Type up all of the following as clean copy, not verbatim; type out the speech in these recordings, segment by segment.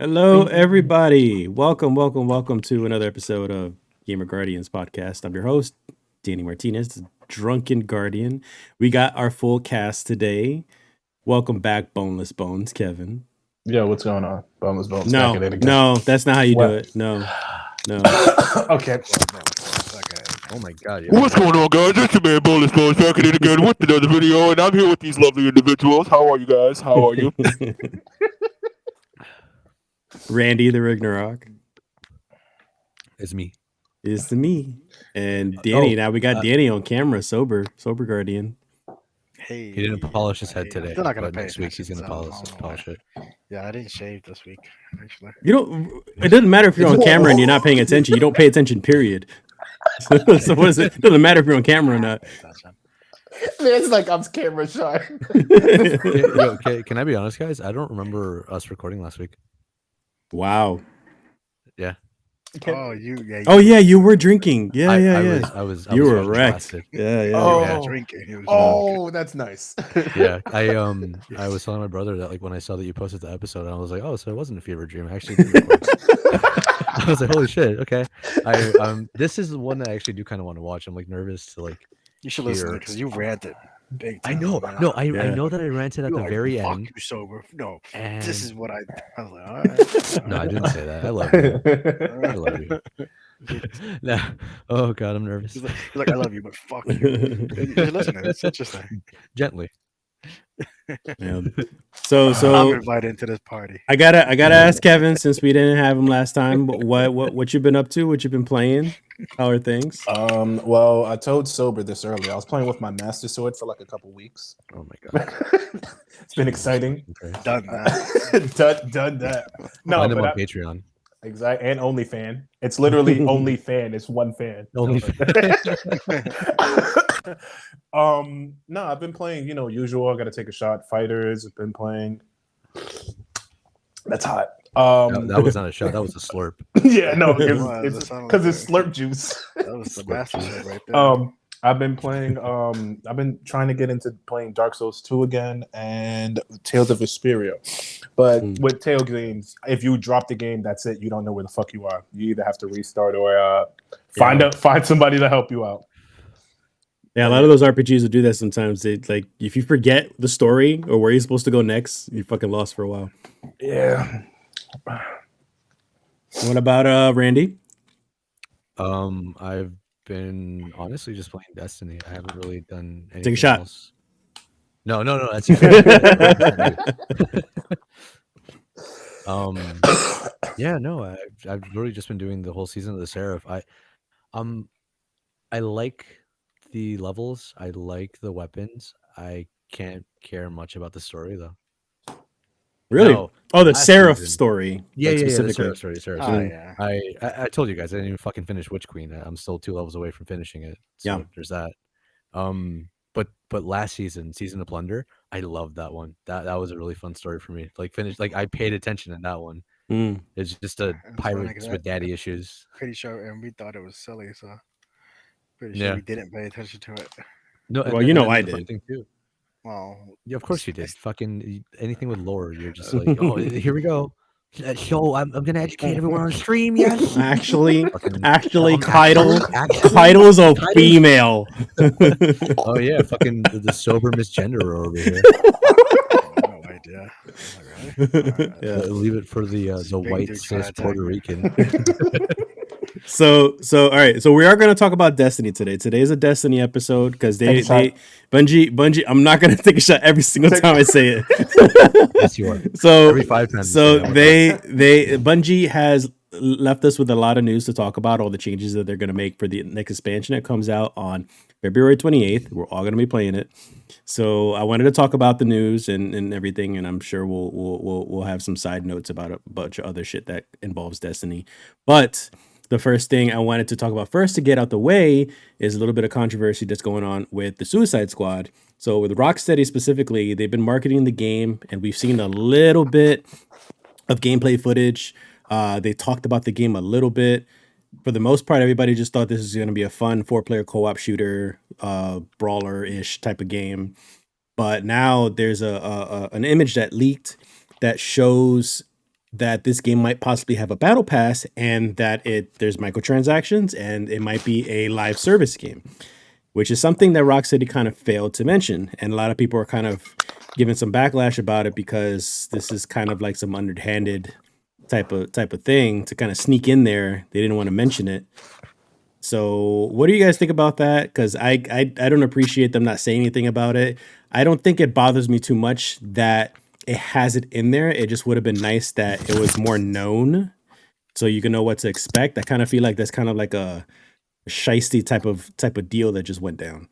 Hello, everybody. Welcome to another episode of Gamer Guardians podcast. I'm your host, Danny Martinez, Drunken Guardian. We got our full cast today. Welcome back, Boneless Bones, Kevin. Yo, what's going on? Boneless Bones. No, back at it again. no, that's not how you do it. No. Okay. Oh my god. Yeah. What's going on, guys? It's your man Boneless Bones back at it again with another video, and I'm here with these lovely individuals. How are you guys? How are you? Randy the Ragnarok. It's me. It's me. And Danny. Now we got Danny on camera, sober Guardian. Hey, He didn't polish his head today. They're not gonna but pay next week he's attention, gonna so polish it. Yeah, I didn't shave this week, actually. You don't. It doesn't matter if you're on camera and you're not paying attention. You don't pay attention. Period. So what is it? It doesn't matter if you're on camera or not. It's like I'm camera shy. Can I be honest, guys? I don't remember us recording last week. Wow. Yeah. Oh, you. Oh yeah, you were drinking. Yeah. I was. You were fucking wrecked. blasted. Yeah. Oh. Drinking. Oh, that's nice. Yeah. I was telling my brother that like when I saw that you posted the episode, I was like, oh, so it wasn't a fever dream. I actually did record. I was like, holy shit. Okay. This is the one that I actually do kind of want to watch. I'm like nervous to like. You should listen to it because you ranted big time. I know. Man. No, I know that I ranted at the very fuck end. You sober. No, And this is what I was like. All right. No, I didn't say that. I love you. I love you. No. Oh god, I'm nervous. He's like, I love you, but fuck you. You should listen to it. It's interesting. Gently. Yeah. So I'm invited into this party. I gotta ask Kevin, since we didn't have him last time. What you been up to? What you been playing? How are things? Well, I told Sober this earlier. I was playing with my Master Sword for like a couple weeks. Oh my god. It's been exciting. Okay. Done that. done that. No, Find him but on Patreon. Exactly, and OnlyFan. It's literally only fan. It's one fan. Only. No, I've been playing. Usual. I got to take a shot. Fighters. I've been playing. That's hot. That was not a shot. That was a slurp. Yeah, no, It it's was. because it's slurp juice. That was the master shit right there. I've been playing. I've been trying to get into playing Dark Souls 2 again and Tales of Vesperia. But with Tales games, if you drop the game, that's it. You don't know where the fuck you are. You either have to restart or find somebody to help you out. Yeah, a lot of those RPGs will do that sometimes. They like if you forget the story or where you're supposed to go next, you're fucking lost for a while. Yeah. What about Randy? I've been honestly just playing Destiny. I haven't really done anything Take a shot. else. No, that's yeah, no, I've really just been doing the whole season of the Seraph. I like the levels, I like the weapons. I can't care much about the story though. Really? No, Oh, the last Seraph season. story. Yeah, like, the specifically. Seraph story. Oh, yeah. I told you guys I didn't even fucking finish Witch Queen. I'm still 2 levels away from finishing it. So Yeah. there's that. But last season of Plunder, I loved that one. That was a really fun story for me. Like I paid attention in that one. Mm. It's just a funny pirates 'cause with daddy issues. Pretty sure, and we thought it was silly, so pretty sure we didn't pay attention to it. No, Well, and I the fun did. thing too. Well, Yeah, of course you did. Fucking anything with lore, you're just like, oh, here we go. So I'm gonna educate everyone on stream. Yes. Actually, Fucking- Kaido's a female. Oh yeah, fucking the sober misgenderer over here. no idea. Really? Yeah. Leave it for the big white dude trying cis to Puerto attack Rican. So all right. So we are going to talk about Destiny today. Today's a Destiny episode because Bungie. I'm not going to take a shot every single time I say it. Yes, you are. So Every 5 times. So Bungie has left us with a lot of news to talk about, all the changes that they're going to make for the next expansion that comes out on February 28th. We're all going to be playing it. So I wanted to talk about the news and everything, and I'm sure we'll have some side notes about a bunch of other shit that involves Destiny. But the first thing I wanted to talk about first to get out the way is a little bit of controversy that's going on with the Suicide Squad. So with Rocksteady specifically, they've been marketing the game, and we've seen a little bit of gameplay footage. They talked about the game a little bit. For the most part, everybody just thought this was going to be a fun 4-player co-op shooter, brawler-ish type of game. But now there's an image that leaked that shows that this game might possibly have a battle pass and that there's microtransactions and it might be a live service game, which is something that Rocksteady kind of failed to mention. And a lot of people are kind of giving some backlash about it because this is kind of like some underhanded type of thing to kind of sneak in there. They didn't want to mention it. So what do you guys think about that? Because I don't appreciate them not saying anything about it. I don't think it bothers me too much that it has it in there. It just would have been nice that it was more known so you can know what to expect. I kind of feel like that's kind of like a shiesty type of deal that just went down.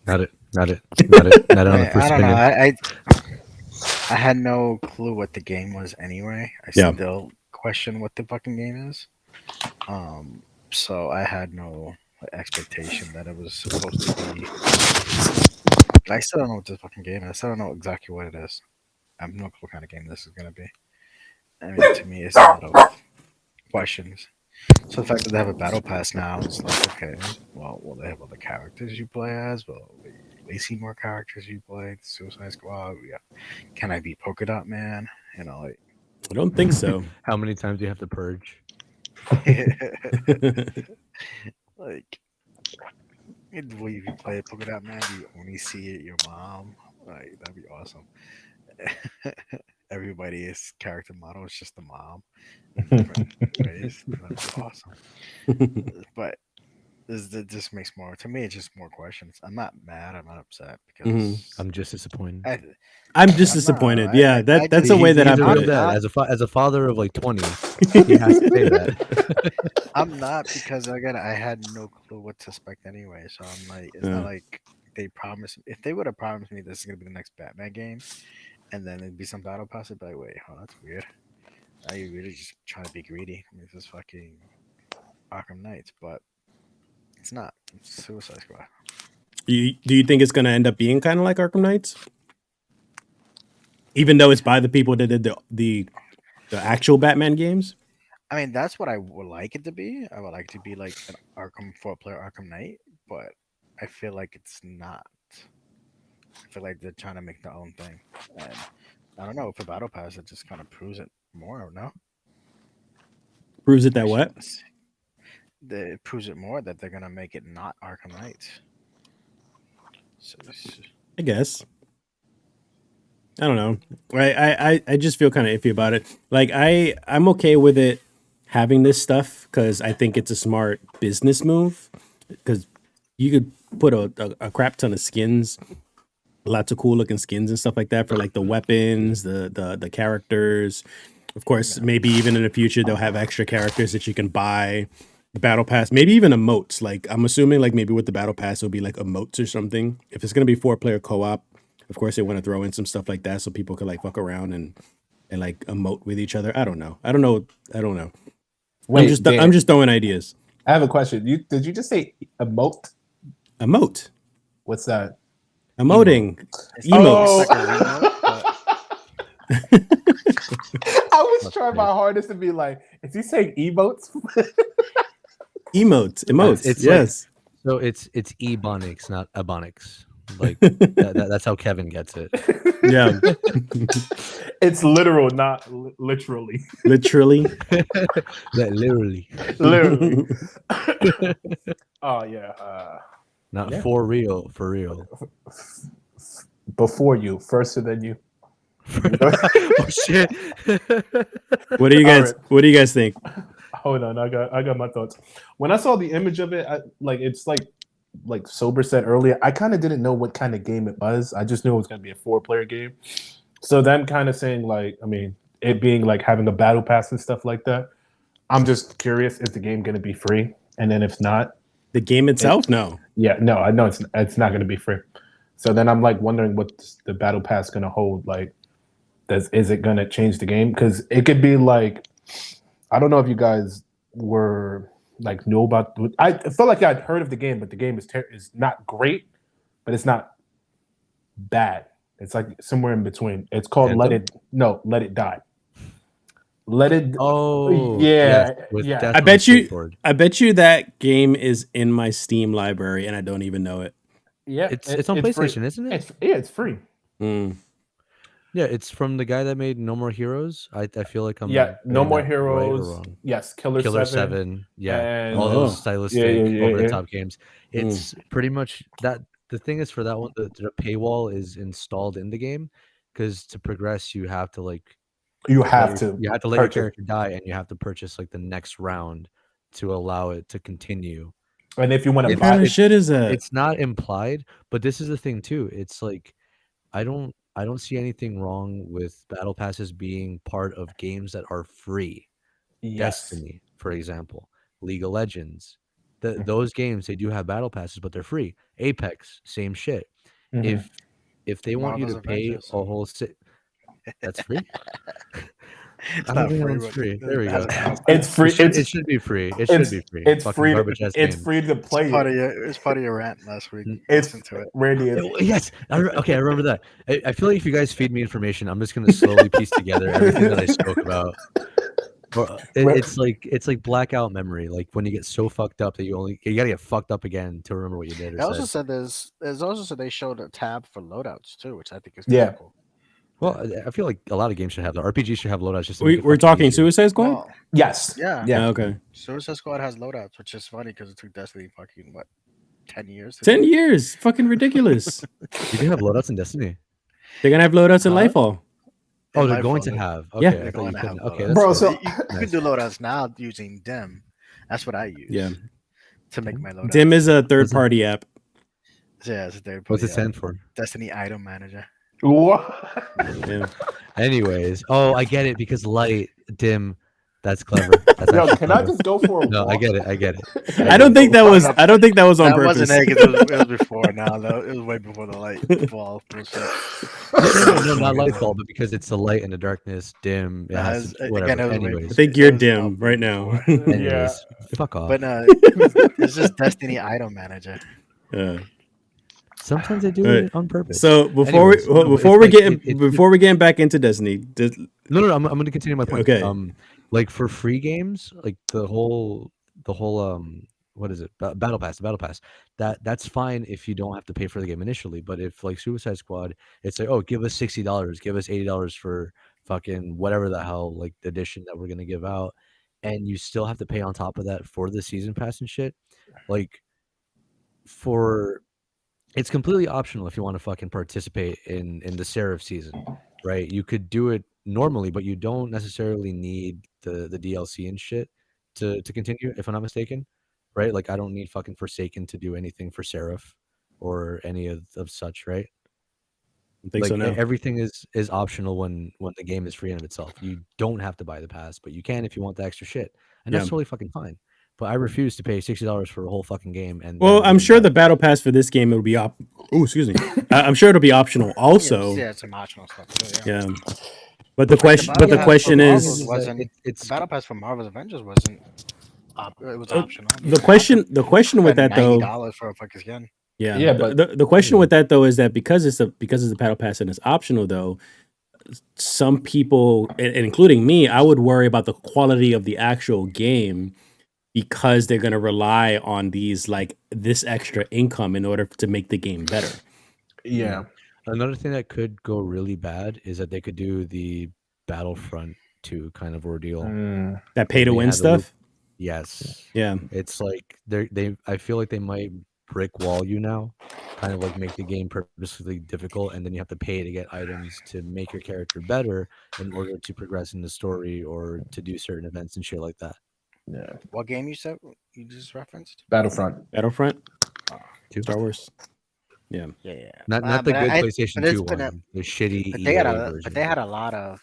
Not it on the first I don't know. opinion. I had no clue what the game was anyway. I Yeah. still question what the fucking game is. So I had no expectation that it was supposed to be. I still don't know what this fucking game is. I still don't know exactly what it is. I have no clue what kind of game this is gonna be. I mean, to me, it's a lot of questions. So the fact that they have a battle pass now, it's like, okay, well, will they have other characters you play as? Will they see more characters you play? Suicide Squad. Yeah. Can I be Polka Dot Man? You know, like. I don't think so. How many times do you have to purge? Like, will you play Polka Dot Man? Do you only see it your mom? Like, that'd be awesome. Everybody's character model is just the mom in different ways. That'd be awesome. But this just makes more, to me, it's just more questions. I'm not mad, I'm not upset because I'm just disappointed. I'm just disappointed. Yeah, that's the way that I put it. As a father of like 20, he has to say that. I'm not, because again, I had no clue what to expect anyway. So I'm like, it's not like they promised. If they would have promised me this is gonna be the next Batman game, and then it'd be some battle pass, I'd be like, wait, that's weird. Are you really just trying to be greedy? I mean, this is fucking Arkham Knights, but it's not. It's Suicide Squad. Do you think it's gonna end up being kind of like Arkham Knights? Even though it's by the people that did the actual Batman games? I mean, that's what I would like it to be. I would like it to be like an Arkham 4-player Arkham Knight, but I feel like it's not. I feel like they're trying to make their own thing. And I don't know, for Battle Pass, it just kind of proves it more, no? Proves it that what? It proves it more that they're going to make it not Arkham Knights. So I guess. I don't know. I just feel kind of iffy about it. Like I'm okay with it having this stuff because I think it's a smart business move. Because you could put a crap ton of skins, lots of cool looking skins and stuff like that for like the weapons, the characters. Of course, maybe even in the future they'll have extra characters that you can buy. The battle pass, maybe even emotes. Like I'm assuming, like maybe with the battle pass, it'll be like emotes or something. If it's gonna be 4-player co-op. Of course, they want to throw in some stuff like that so people could like fuck around and like emote with each other. I don't know. Wait, I'm just throwing ideas. I have a question. Did you just say emote? Emote. What's that? Emoting. Emotes. Oh. I was trying my hardest to be like, is he saying emotes? Emotes. It's yes. So it's ebonics, not ebonics. Like that's how Kevin gets it. Yeah. It's literal, not literally. Literally. Literally. Literally. Oh yeah. Not for real. For real. Before you, firster than you. Oh shit. What do you guys think? Hold on, I got my thoughts. When I saw the image of it, it's like Sober said earlier, I kind of didn't know what kind of game it was. I just knew it was going to be a 4-player game. So them kind of saying like, I mean, it being like having a battle pass and stuff like that. I'm just curious, is the game going to be free? And then if not, The game itself, no. yeah, no, I know it's not going to be free. So then I'm like wondering what the battle pass going to hold. Like, is it going to change the game? Because it could be like, I don't know if you guys were like knew about. I felt like I'd heard of the game, but the game is not great, but it's not bad. It's like somewhere in between. It's called Let It Die. Let It. Oh, yeah, yes, with yeah. Death I on the bet you. Skateboard. I bet you that game is in my Steam library, and I don't even know it. Yeah, It's on PlayStation, free. isn't it? It's free. Mm. Yeah, it's from the guy that made No More Heroes. I feel like I'm Yeah, No getting More that right or Heroes. wrong. Yes, Killer Killer 7. 7, yeah, And all those stylistic, yeah. over the top games. It's pretty much that. The thing is, for that one, the paywall is installed in the game, because to progress, you have to like you let have to let your purchase. character die, and you have to purchase like the next round to allow it to continue. And if you want to What kind buy of it, shit is that? It's not implied, but this is the thing too. It's like I don't see anything wrong with battle passes being part of games that are free. yes. Destiny, for example, League of Legends. Those games, they do have battle passes, but they're free. Apex, same shit. Mhm. If they want you to Marvel's pay Avengers. a whole that's free. It's I don't not think free, it's but free. it There we go. hasn't passed. It's free. It should be free. It should be free. It's Fucking free. garbage ass It's game. free to play It's part it. of it's part of your rant last week. It's Listen to it. Randy. Yes. Okay, I remember that. I feel like if you guys feed me information, I'm just gonna slowly piece together everything that I spoke about. It's like blackout memory. Like when you get so fucked up that you gotta get fucked up again to remember what you did or They also said. said there's also said they showed a tab for loadouts too, which I think is Yeah. pretty cool. Well, I feel like a lot of games should have that. RPGs should have loadouts just to We're talking Suicide Squad. Well, Yes. yeah. Yeah. Okay. Suicide Squad has loadouts, which is funny because it took Destiny fucking 10 years. to 10 do? years. Fucking ridiculous. You can have loadouts in Destiny. They're gonna have loadouts in Huh? Lightfall. Oh, In they're going Lightfall, to they- have. Yeah. Okay, I They're thought you going to have couldn't. Okay, loadouts. that's Bro, fair. so- You can Nice. do loadouts now using Dim. That's what I use. Yeah. To make my loadouts. Dim is a third-party app. Yeah, it's a third What's it party, stand for? Destiny Item Manager. What? Yeah. Anyways, oh, I get it because light, dim. That's clever. That's Yo, actually can I clever. just go for a No, walk? I get it. I get it. I don't think that was. I don't think that was on That purpose. wasn't it, 'cause it was before now. Though. It was way before the light fall. Bullshit. No, not Lightfall, but because it's the light and the darkness, dim. It Nah, has it's- whatever. again, it was way Anyways, I think It you're was dim up right now. before. anyways, fuck off. But no, it's just Destiny Item Manager. Sometimes they do Alright, it on purpose. So before Anyways, no, before it's we like- get it- before we get back into Destiny, No, I'm going to continue my point. Okay. Like for free games, like the whole what is it? Battle Pass, that's fine if you don't have to pay for the game initially. But if like Suicide Squad, it's like, oh, give us $60, give us $80 for fucking whatever the hell like edition that we're gonna give out, and you still have to pay on top of that for the season pass and shit. Like it's completely optional if you want to fucking participate in the Seraph season, right? You could do it normally, but you don't necessarily need the DLC and shit to continue, if I'm not mistaken, right? Like I don't need fucking Forsaken to do anything for Seraph or any of such, right? I think Like so now. everything is optional when the game is free in of itself. You don't have to buy the pass, but you can if you want the extra shit, and that's Yeah. totally fucking fine. But I refuse to pay $60 for a whole fucking game. And Well, then I'm give sure that- the battle pass for this game will be Oh, excuse me. I'm sure it'll be optional also. Yeah, it's some optional stuff too. Yeah. Yeah. But the question battle pass is for Marvel that wasn't- it's The Battle Pass for Marvel's Avengers wasn't. It was optional. the question with that though. $90 for a fucking skin. Yeah, Yeah, but but- the question with that though is that because it's a battle pass and it's optional though, some people, and including me, I would worry about the quality of the actual game because they're going to rely on this extra income in order to make the game better. Yeah. Another thing that could go really bad is that they could do the Battlefront 2 kind of ordeal. That pay to They win had the stuff. Yes, Yeah, it's like I feel like they might brick wall you now, kind of like make the game purposefully difficult, and then you have to pay to get items to make your character better in order to progress in the story or to do certain events and shit like that. Yeah. What game you said you just referenced? Battlefront. Battlefront, Two. Star Wars. Yeah, Yeah. Not the but good I- PlayStation but it's 2 been a- one, the shitty But EA they had version. but they had a lot of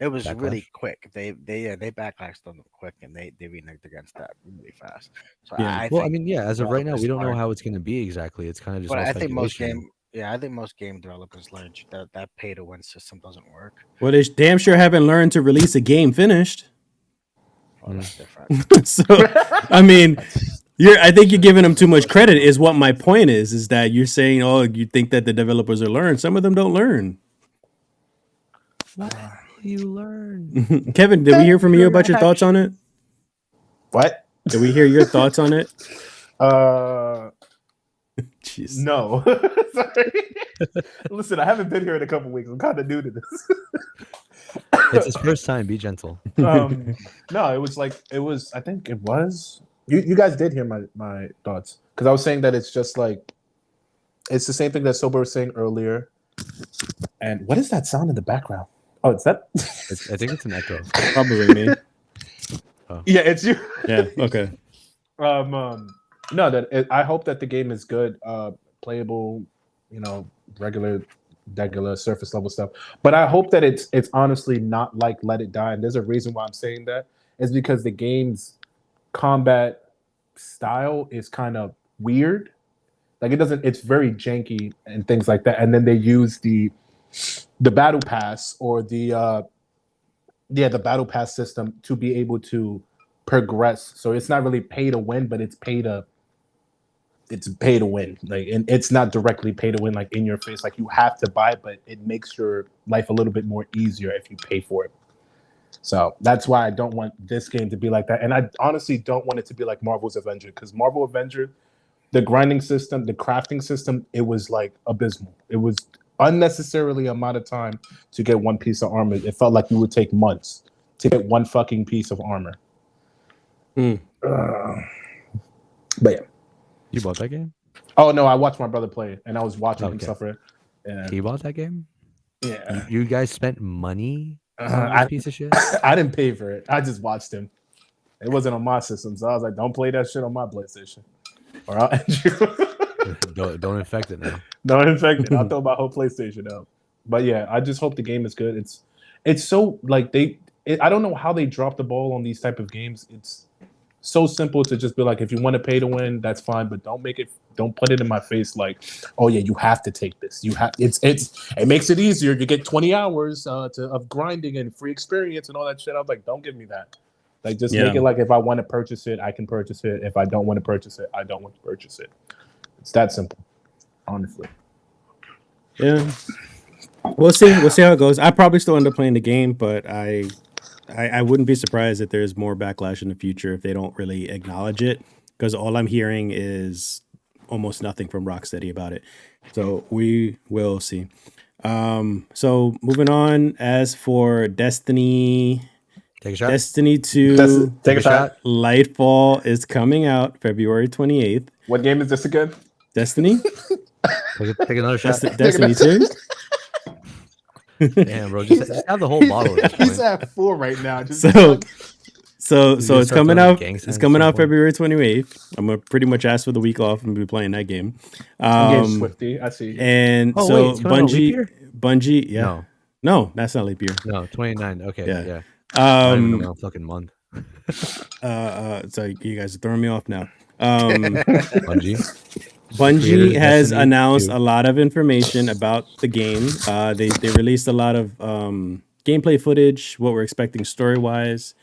It was really Backlash? quick. They backlashed on them quick, and they reneged against that really fast. So Yeah. I Well, I think mean, yeah, as of right now, developers we don't know learned. how it's going to be exactly. It's kind of just But all I think most speculation. I think most game developers learned that pay to win system doesn't work. Well, they damn sure haven't learned to release a game finished. Well, Mm. that's different. So, I mean, That's I think you're giving them too much That's credit. different. Is what my point is that you're saying, oh, you think that the developers are learn. Some of them don't learn. What will you learn? Kevin, did we hear from you about your thoughts on it? What? Did we hear your thoughts on it? Jeez. No. Sorry. Listen, I haven't been here in a couple weeks. I'm kind of new to this. It's his first time. Be gentle. No, it was. I think it was. You guys did hear my thoughts because I was saying that it's just like it's the same thing that Sober was saying earlier. And what is that sound in the background? Oh, it's that. I think it's an echo. Probably me. Yeah, it's you. Yeah. Okay. No, I hope that the game is good, playable, regular surface level stuff. But I hope that it's honestly not like Let It Die. And there's a reason why I'm saying that is because the game's combat style is kind of weird. Like it's very janky and things like that. And then they use the battle pass or the battle pass system to be able to progress. So it's not really pay to win, but it's pay to win. Like, and it's not directly pay to win, like in your face. Like you have to buy it, but it makes your life a little bit more easier if you pay for it. So that's why I don't want this game to be like that. And I honestly don't want it to be like Marvel's Avenger, because Marvel Avenger, the grinding system, the crafting system, it was like abysmal. It was unnecessarily amount of time to get one piece of armor. It felt like you would take months to get one fucking piece of armor. But yeah. You bought that game? Oh no, I watched my brother play it, and I was watching him suffer. Yeah. He bought that game? Yeah. You guys spent money on this I piece of shit? I didn't pay for it. I just watched him. It wasn't on my system, so I was like, "Don't play that shit on my PlayStation, or I'll end you." Don't infect it now. Don't infect it. I'll throw my whole PlayStation out. But yeah, I just hope the game is good. It's so like I don't know how they drop the ball on these type of games. It's so simple to just be like, if you want to pay to win, that's fine, but don't put it in my face like, oh yeah, you have to take this. It makes it easier. You get 20 hours of grinding and free experience and all that shit. I was like, don't give me that. Like, just make it like, if I want to purchase it, I can purchase it. If I don't want to purchase it, I don't want to purchase it. It's that simple, honestly. Yeah. We'll see how it goes. I probably still end up playing the game, but I wouldn't be surprised if there's more backlash in the future if they don't really acknowledge it, because all I'm hearing is almost nothing from Rocksteady about it. So we will see. So moving on, as for Destiny, Take a shot. Destiny 2, Take a shot. Lightfall is coming out February 28th. What game is this again? Destiny? Take another shot. Destiny 2? Damn, bro, just have the whole bottle. At this He's point. at 4 right now. Just So it's coming out. It's coming out point. February 28th. I'm gonna pretty much ask for the week off and be playing that game. Swifty, I see. And Oh, so wait, it's coming out leap year? Bungie, yeah. No, that's not leap year. No, 29. Okay, yeah. Yeah. No fucking month. So you guys are throwing me off now. Bungie has Destiny announced 2. a lot of information about the game. They released a lot of gameplay footage, what we're expecting story wise.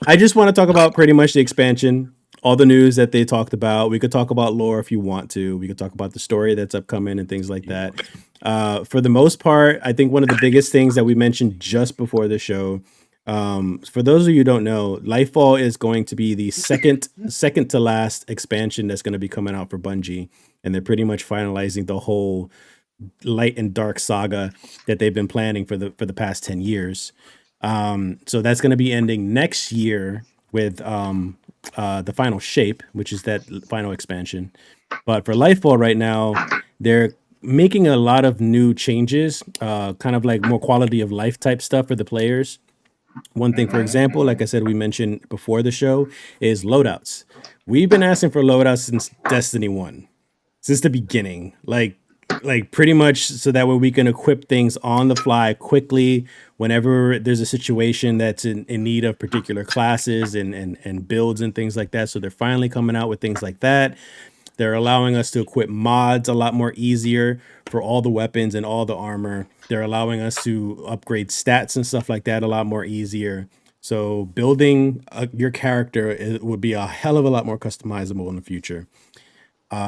I just want to talk about pretty much the expansion, all the news that they talked about. We could talk about lore if you want to. We could talk about the story that's upcoming and things like that. For the most part, I think one of the biggest things that we mentioned just before the show, for those of you who don't know, Lightfall is going to be the second to last expansion that's going to be coming out for Bungie, and they're pretty much finalizing the whole light and dark saga that they've been planning for the past 10 years. So that's going to be ending next year with the final shape, which is that final expansion. But for Lightfall right now, they're making a lot of new changes, kind of like more quality of life type stuff for the players. One thing, for example, like I said, we mentioned before the show, is loadouts. We've been asking for loadouts since Destiny 1, since the beginning. Like, like pretty much so that way we can equip things on the fly quickly whenever there's a situation that's in need of particular classes and builds and things like that. So they're finally coming out with things like that. They're allowing us to equip mods a lot more easier for all the weapons and all the armor. They're allowing us to upgrade stats and stuff like that a lot more easier. So building your character would be a hell of a lot more customizable in the future.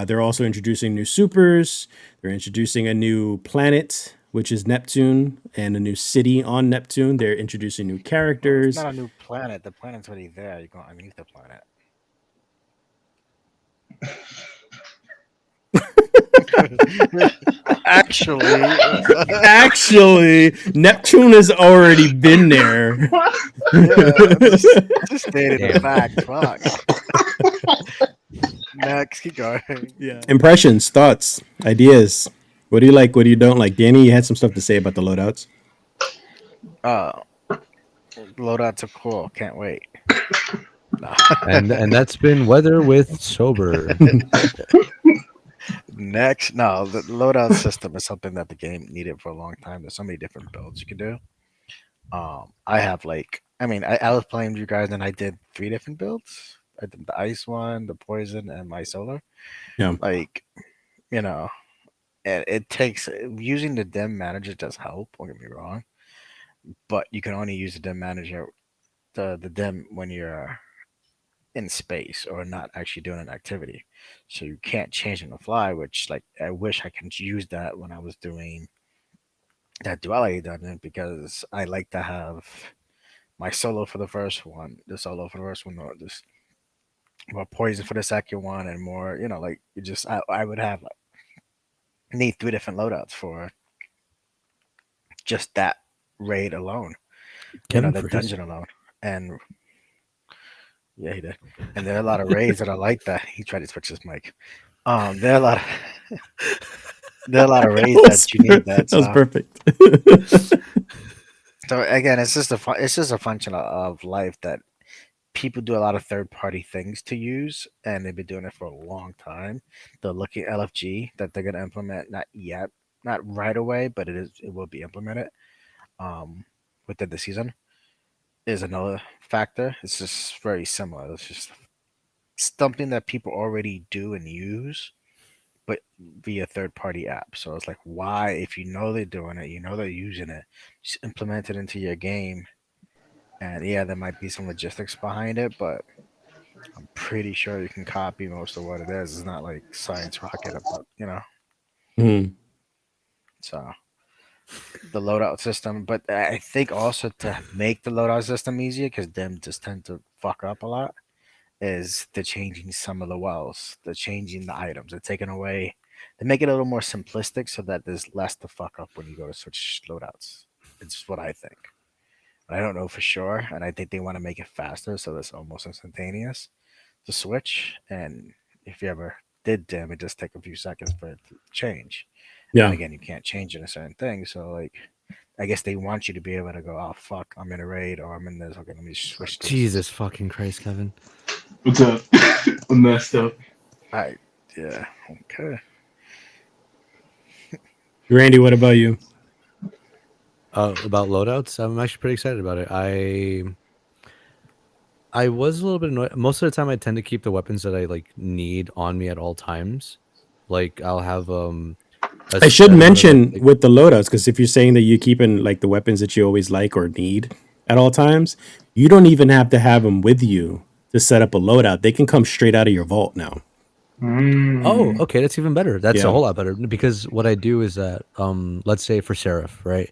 They're also introducing new supers. They're introducing a new planet, which is Neptune, and a new city on Neptune. They're introducing new Well, it's characters. not a new planet. The planet's already there. You go underneath the planet. Actually, Actually, Neptune has already been there. yeah, just stated the Damn. fact. Fuck. Next, keep going. Yeah. Impressions, thoughts, ideas. What do you like? What do you don't like? Danny, you had some stuff to say about the loadouts. Loadouts are cool. Can't wait. No. And that's been Weather with Sober. Next, no, the loadout system is something that the game needed for a long time. There's so many different builds you can do. I have like, I was playing with you guys and I did 3 different builds. I did the ice one, the poison, and my solar. Yeah. Like, you know, it takes using the dim manager does help. Don't get me wrong, but you can only use the dim manager, the dim when you're in space or not actually doing an activity. So you can't change on the fly, which like I wish I could use that when I was doing that duality dungeon because I like to have my solo for the first one, the solo for the first one, or just more poison for the second one, and more, like you just I would have like need 3 different loadouts for just that raid alone, Kevin the Freeze. dungeon alone, and yeah, he did. And there are a lot of raids that are like that. He tried to switch his mic. There are a lot of there are a lot of raids that you need that. That was So, perfect. so again, it's just a function of life that people do a lot of third party things to use, and they've been doing it for a long time. The Lucky LFG that they're gonna implement, not yet, not right away, but it will be implemented um, within the season, is another factor. It's just very similar. It's just something that people already do and use, but via third party app. So it's like, why, if you know they're doing it, you know they're using it, just implement it into your game. And yeah, there might be some logistics behind it, but I'm pretty sure you can copy most of what it is. It's not like science rocket, but Mhm. So the loadout system. But I think also to make the loadout system easier, because them just tend to fuck up a lot, is the changing some of the wells, the changing the items, they're taking away. They make it a little more simplistic so that there's less to fuck up when you go to switch loadouts. It's what I think. I don't know for sure, and I think they want to make it faster so it's almost instantaneous to switch. And if you ever did dim, it just take a few seconds for it to change. And Yeah. again, you can't change in a certain thing. So like, I guess they want you to be able to go, oh fuck, I'm in a raid or I'm in this. Okay, let me switch this. Jesus fucking Christ, Kevin. What's up? I'm messed up. Yeah, okay. Randy, what about you? About loadouts, I'm actually pretty excited about it. I was a little bit annoyed. Most of the time, I tend to keep the weapons that I like need on me at all times. Like I'll have I should set amount of, mention like, with the loadouts, because if you're saying that you're keeping like the weapons that you always like or need at all times, you don't even have to have them with you to set up a loadout. They can come straight out of your vault now. Oh, okay, that's even better. That's Yeah. a whole lot better because what I do is that let's say for Seraph, right?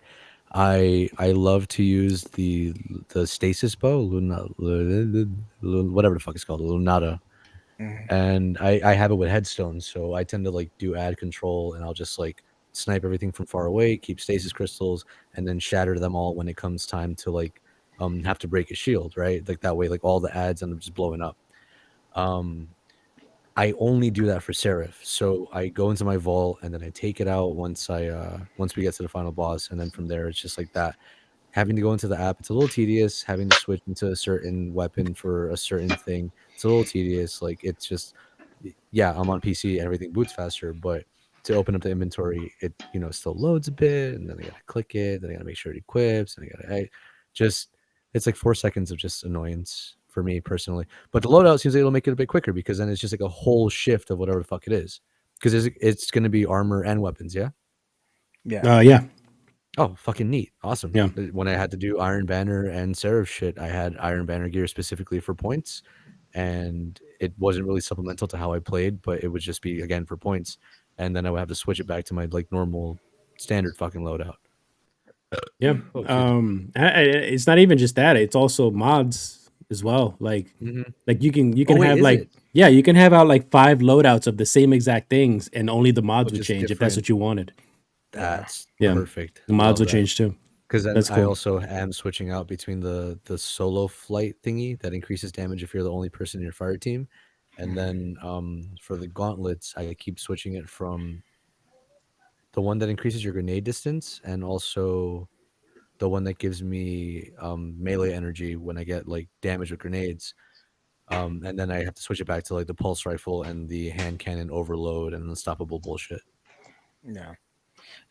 I love to use the stasis bow, whatever the fuck it's called, Lunata. Mhm. And I have it with headstones, so I tend to like do ad control and I'll just like snipe everything from far away, keep stasis crystals, and then shatter them all when it comes time to like have to break a shield, right? Like that way, like all the ads end up just blowing up. Um I only do that for Seraph. So I go into my vault and then I take it out once we get to the final boss, and then from there it's just like that. Having to go into the app, it's a little tedious. Having to switch into a certain weapon for a certain thing, it's a little tedious. Like it's just, yeah, I'm on PC, everything boots faster, but to open up the inventory, it still loads a bit, and then I gotta click it, then I gotta make sure it equips, and it's like 4 seconds of just annoyance for me personally. But the loadout seems like it'll make it a bit quicker because then it's just like a whole shift of whatever the fuck it is. Because it's gonna be armor and weapons, yeah. Yeah. Oh, fucking neat. Awesome. Yeah. When I had to do Iron Banner and Seraph shit, I had Iron Banner gear specifically for points, and it wasn't really supplemental to how I played, but it would just be again for points, and then I would have to switch it back to my like normal standard fucking loadout. Yeah. It's not even just that, it's also mods as well. Like you can have like you can have out like 5 loadouts of the same exact things, and only the mods would change if that's what you wanted. That's Yeah. perfect. The mods will change too. Because then That's I cool. also am switching out between the solo flight thingy that increases damage if you're the only person in your fire team, and then for the gauntlets I keep switching it from the one that increases your grenade distance, and also the one that gives me melee energy when I get like damage with grenades. And then I have to switch it back to like the pulse rifle and the hand cannon overload and unstoppable bullshit. Yeah.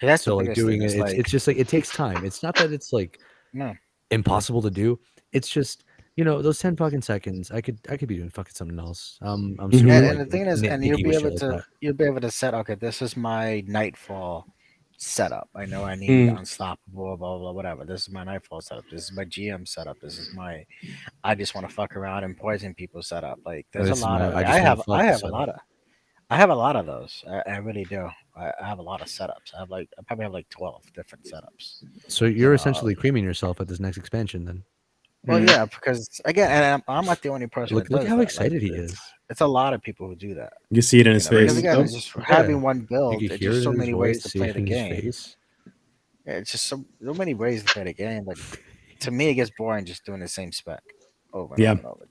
That's So the like biggest doing thing. it, it's just like it takes time. It's not that it's like No. impossible to do. It's just those 10 fucking seconds. I could be doing fucking something else. I'm super Mhm. like And the thing is, and nitpicky with shit like that. you'll be able to set. Okay, this is my Nightfall setup. I know I need unstoppable, blah blah whatever. This is my Nightfall setup. This is my GM setup. This is my I just want to fuck around and poison people setup. Like there's a This is lot my of I like, just want to fuck I have a setup. lot of I have a lot of those. I really do. I have a lot of setups. I probably have like 12 different setups. So you're essentially creaming yourself at this next expansion then. Well, yeah, because again, and I'm not the only person Look that does how that. excited he it's, is. it's a lot of people who do that. You see it in his Because face. again, it's just having one You build. can There's hear just it so in his many ways voice, to see play it the in his game. face. Yeah, it's just so many ways to play the game. Like to me, it gets boring just doing the same spec over and Yeah. over and over.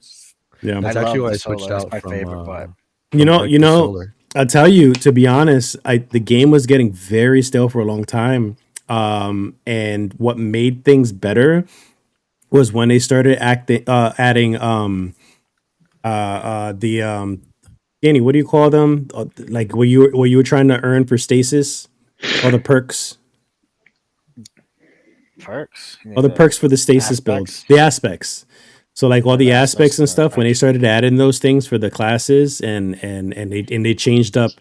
Yeah. That's I actually love why the I switched solo. It's out my from favorite, but You know, brick to solar. I'll tell you, to be honest, the game was getting very stale for a long time. And what made things better was when they started adding Danny, what do you call them? Like where you were trying to earn for stasis, all the perks, perks. You mean all the perks for the stasis build, aspects? the aspects. So like all Yeah, the the aspects and aspects, stuff, when they started adding those things for the classes, and they changed up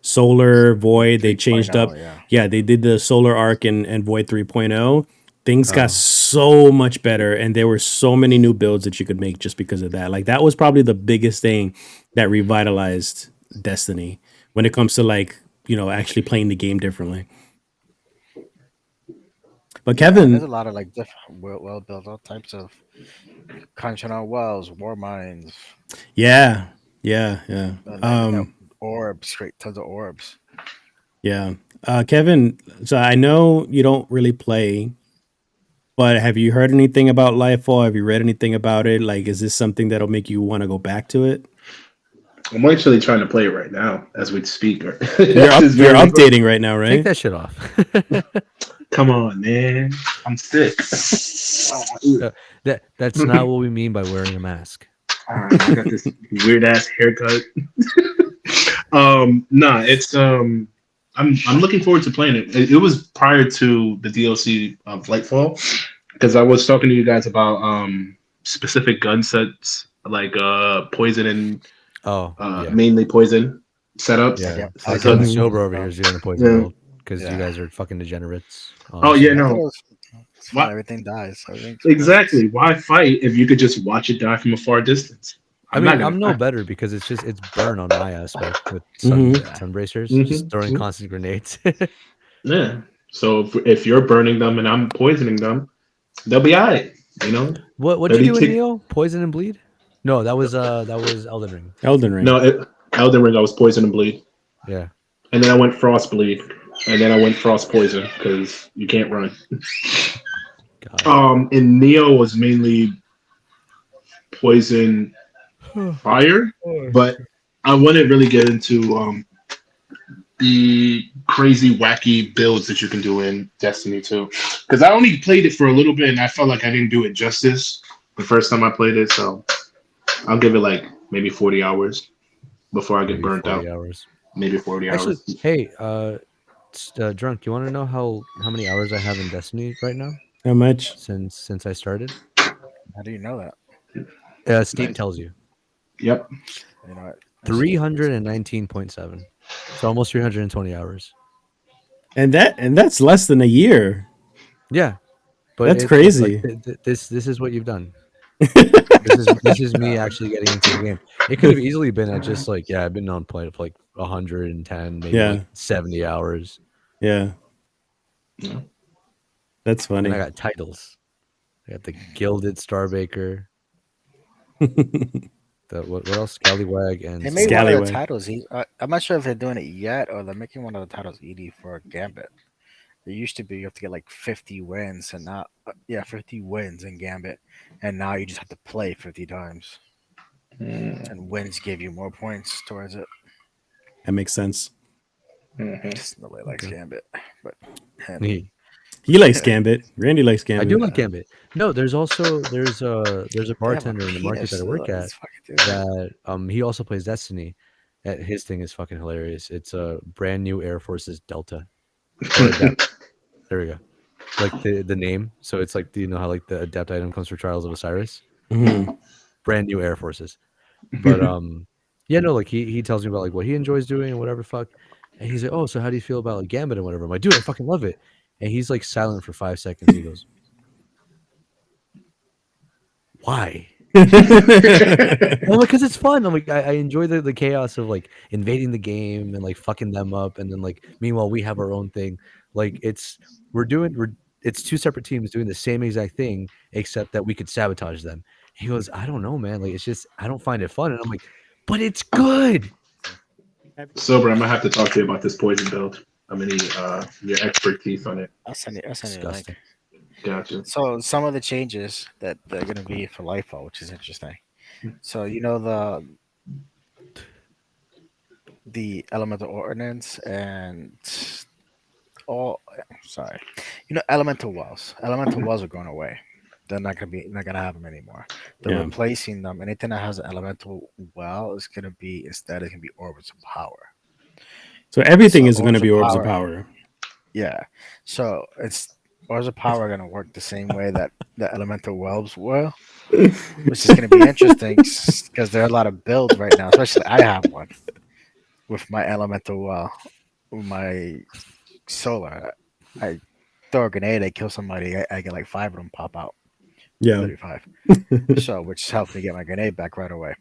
solar void, they changed up 3.0, yeah, they did the solar arc and void 3.0. Things got so much better, and there were so many new builds that you could make just because of that. Like that was probably the biggest thing that revitalized Destiny when it comes to like actually playing the game differently. But Kevin, there's a lot of like different well built all types of conventional wells, war mines, yeah. orbs, straight tons of orbs. Yeah. Kevin, so I know you don't really play, but have you heard anything about Lightfall? Have you read anything about it? Like, is this something that'll make you want to go back to it? I'm actually trying to play it right now as we speak. You're updating right now, right? Take that shit off. Come on, man. I'm sick. That's not what we mean by wearing a mask. I got this weird ass haircut. It's I'm looking forward to playing it. It was prior to the DLC of Lightfall, because I was talking to you guys about specific gun sets like poison and mainly poison setups. Yeah, Yeah, Kevin Sober over here is doing the poison build because you guys are fucking degenerates. Honestly. Oh yeah, no. Why everything dies? Exactly. Why fight if you could just watch it die from a far distance? I'm no better because it's burn on my aspect with sun bracers, just throwing constant grenades. Yeah. So if you're burning them and I'm poisoning them, they'll be alright. What did you do in Neo? Poison and bleed? No, that was Elden Ring. Elden Ring. No, Elden Ring. I was poison and bleed. Yeah. And then I went frost bleed, and then I went frost poison because you can't run. In Neo was mainly poison fire, but I wouldn't really get into the crazy wacky builds that you can do in Destiny 2, because I only played it for a little bit and I felt like I didn't do it justice the first time I played it. So I'll give it like maybe 40 hours before I get burnt out. 40 hours. maybe 40 Actually, hours. hey, drunk. You want to know how many hours I have in Destiny right now How much? since I started? How do you know that? Steam Nice. tells you Yep. You know what? 319.7. So almost 320 hours. And that's less than a year. Yeah, but That's it's like crazy. this is what you've done. This is me actually getting into the game. It could have easily been at just like, yeah, I've been on play for like 110, maybe Yeah. like 70 hours, Yeah. Yeah. That's and I funny. got titles. I got the Gilded Starbaker. The what else? Scallywag and They made one of the Scallywag. titles. I'm not sure if they're doing it yet or they're making one of the titles ED for Gambit. There used to be you have to get like 50 wins, and now 50 wins in Gambit, and now you just have to play 50 times, Mm, and wins give you more points towards it. That makes sense. mhm. Just nobody likes Okay. Gambit, but He- He likes Gambit. Randy likes I do Gambit. like Gambit. No, there's a they have a bartender in the market that penis. I work at This fucking dude. that he also plays Destiny. His thing is fucking hilarious. It's a brand new Air Force's Delta or Adept. There we go. Like the name. So it's like, do you know how like the Adept item comes for Trials of Osiris? Mhm. Brand new Air Forces. But yeah, no, like he tells me about like what he enjoys doing and whatever fuck. And he's like, oh, so how do you feel about like Gambit and whatever? I'm like, dude, I fucking love it. And he's like silent for 5 seconds. He goes, why? I'm like, because it's fun. I'm like, I enjoy the chaos of like invading the game and like fucking them up, and then like meanwhile we have our own thing. Like it's two separate teams doing the same exact thing, except that we could sabotage them. He goes, I don't know, man. Like it's just I don't find it fun, and I'm like, but it's good. Sober, I'm gonna have to talk to you about this poison build. I'm gonna need your expertise on it. I'll send you a link. Disgusting. Gotcha. So some of the changes that they're going to be for Lightfall, which is interesting. So you know the elemental ordinance and all. Sorry, you know elemental wells. Elemental wells are going away. They're not gonna have them anymore. They're Yeah. replacing them. Anything that has an elemental well is gonna be instead. It's gonna be orbits of power. So everything So is going to orbs be of orbs of power. power. Yeah. So it's orbs of power are gonna work the same way that the elemental wells will, which is gonna be interesting because there are a lot of builds right now. Especially I have one with my elemental well, with my solar. I throw a grenade, I kill somebody, I get like 5 of them pop out. Yeah. Literally 5. So which helps me get my grenade back right away.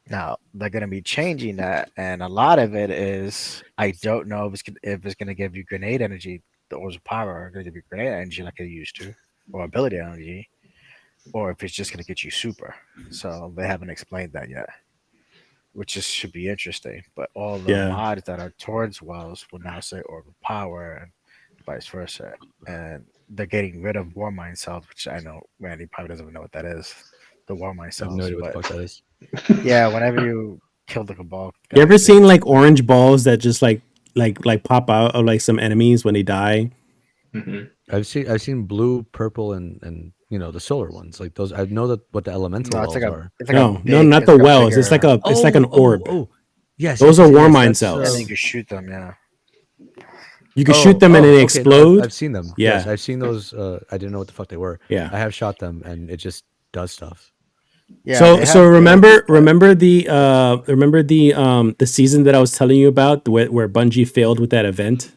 Now they're going to be changing that, and a lot of it is I don't know if it's going to give you grenade energy. The orbs of power are going to give you grenade energy like they used to, or ability energy, or if it's just going to get you super. So they haven't explained that yet, which just should be interesting. But all the Yeah. mods that are towards wells will now say orb of power and vice versa. And they're getting rid of war mind cells, which I know Randy probably doesn't even know what that is. The war mind I have no cells, idea what the but fuck that is. yeah, whenever you kill the cabal You ever guys, seen like orange balls that just like pop out of like some enemies when they die? Hmm. I've seen blue, purple, and the solar ones. Like those, I know that what the elemental no, wells are. it's like a No, no, big, not it's the like a wells. It's like bigger, an orb. Yes, Those yes, are yes, war yes. mind That's and then you cells. can shoot them. Yeah, You can shoot them and they okay. No, explode. I've seen them. Yes, Yeah. I've seen those. I didn't know what the fuck they were. Yeah. I have shot them, and it just does stuff. yeah, So they so have builds, remember but the season that I was telling you about where Bungie failed with that event.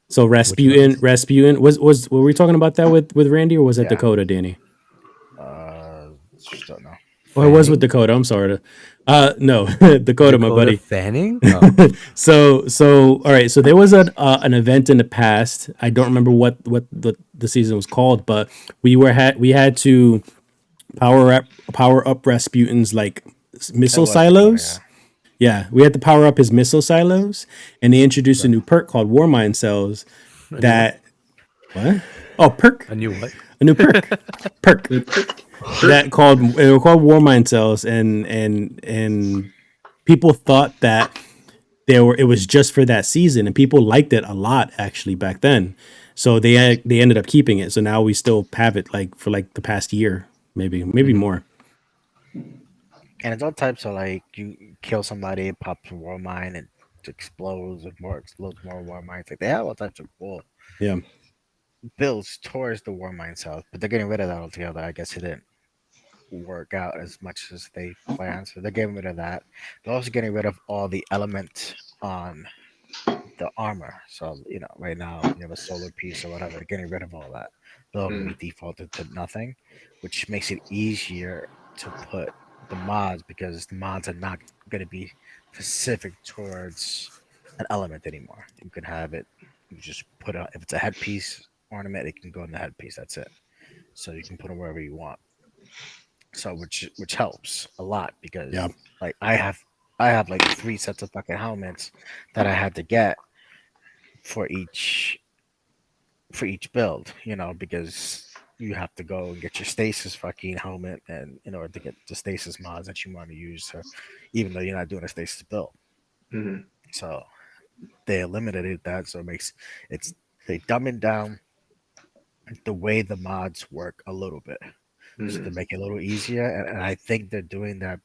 So Which ones? Rasputin was were we talking about that with Randy, or was that yeah, Dakota, Danny? just don't know. Oh, it was with Fanning? Dakota. I'm sorry. No, Dakota, my Dakota buddy. Fanning? Oh, So all right. So there was an event in the past. I don't remember what the season was called, but we had to power up Rasputin's like That missile was Dakota. Yeah, silos. Yeah, we had to power up his missile silos, and they introduced a right. new perk called War Mind Cells. A new what? What? Oh, perk. A new what? A new perk that they were called War Mind Cells, and people thought that it was just for that season, and people liked it a lot actually back then. So they ended up keeping it. So now we still have it like for like the past year, maybe Mhm. more. And it's all types of like you kill somebody, it pops a war mine, and it explodes more war mines. Like they have all types of cool Yeah. builds towards the war mine south, but they're getting rid of that altogether. I guess it didn't work out as much as they planned, so they're getting rid of that. They're also getting rid of all the element on the armor. So right now you have a solar piece or whatever. They're getting rid of all that. They're all going to be defaulted to nothing, which makes it easier to put the mods because the mods are not going to be specific towards an element anymore. You can have it. You just put it if it's a headpiece ornament, it can go in the headpiece. That's it. So you can put them wherever you want. So which helps a lot because Yeah. like I have like 3 sets of fucking helmets that I had to get for each build, because you have to go and get your stasis fucking helmet and in order to get the stasis mods that you want to use, even though you're not doing a stasis build. So they eliminated that, so they dumbing down the way the mods work a little bit, just to make it a little easier. And I think they're doing that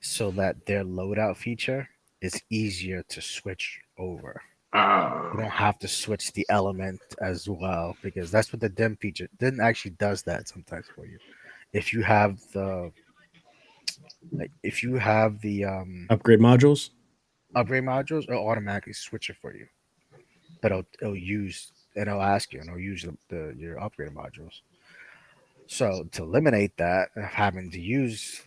so that their loadout feature is easier to switch over. You don't have to switch the element as well because that's what the dim feature then actually does that sometimes for you. If you have the Upgrade modules. upgrade modules, it'll automatically switch it for you. But it'll ask you and it'll use your upgrade modules. So to eliminate that, having to use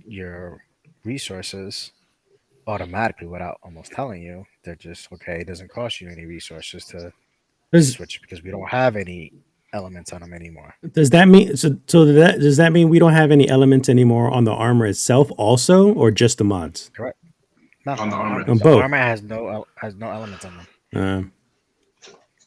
your resources automatically without almost telling you, they're just okay. It doesn't cost you any resources to switch because we don't have any elements on them anymore. Does that mean does that mean we don't have any elements anymore on the armor itself also, or just the mods? Correct. No, On the armor. On the both. armor has no elements on them.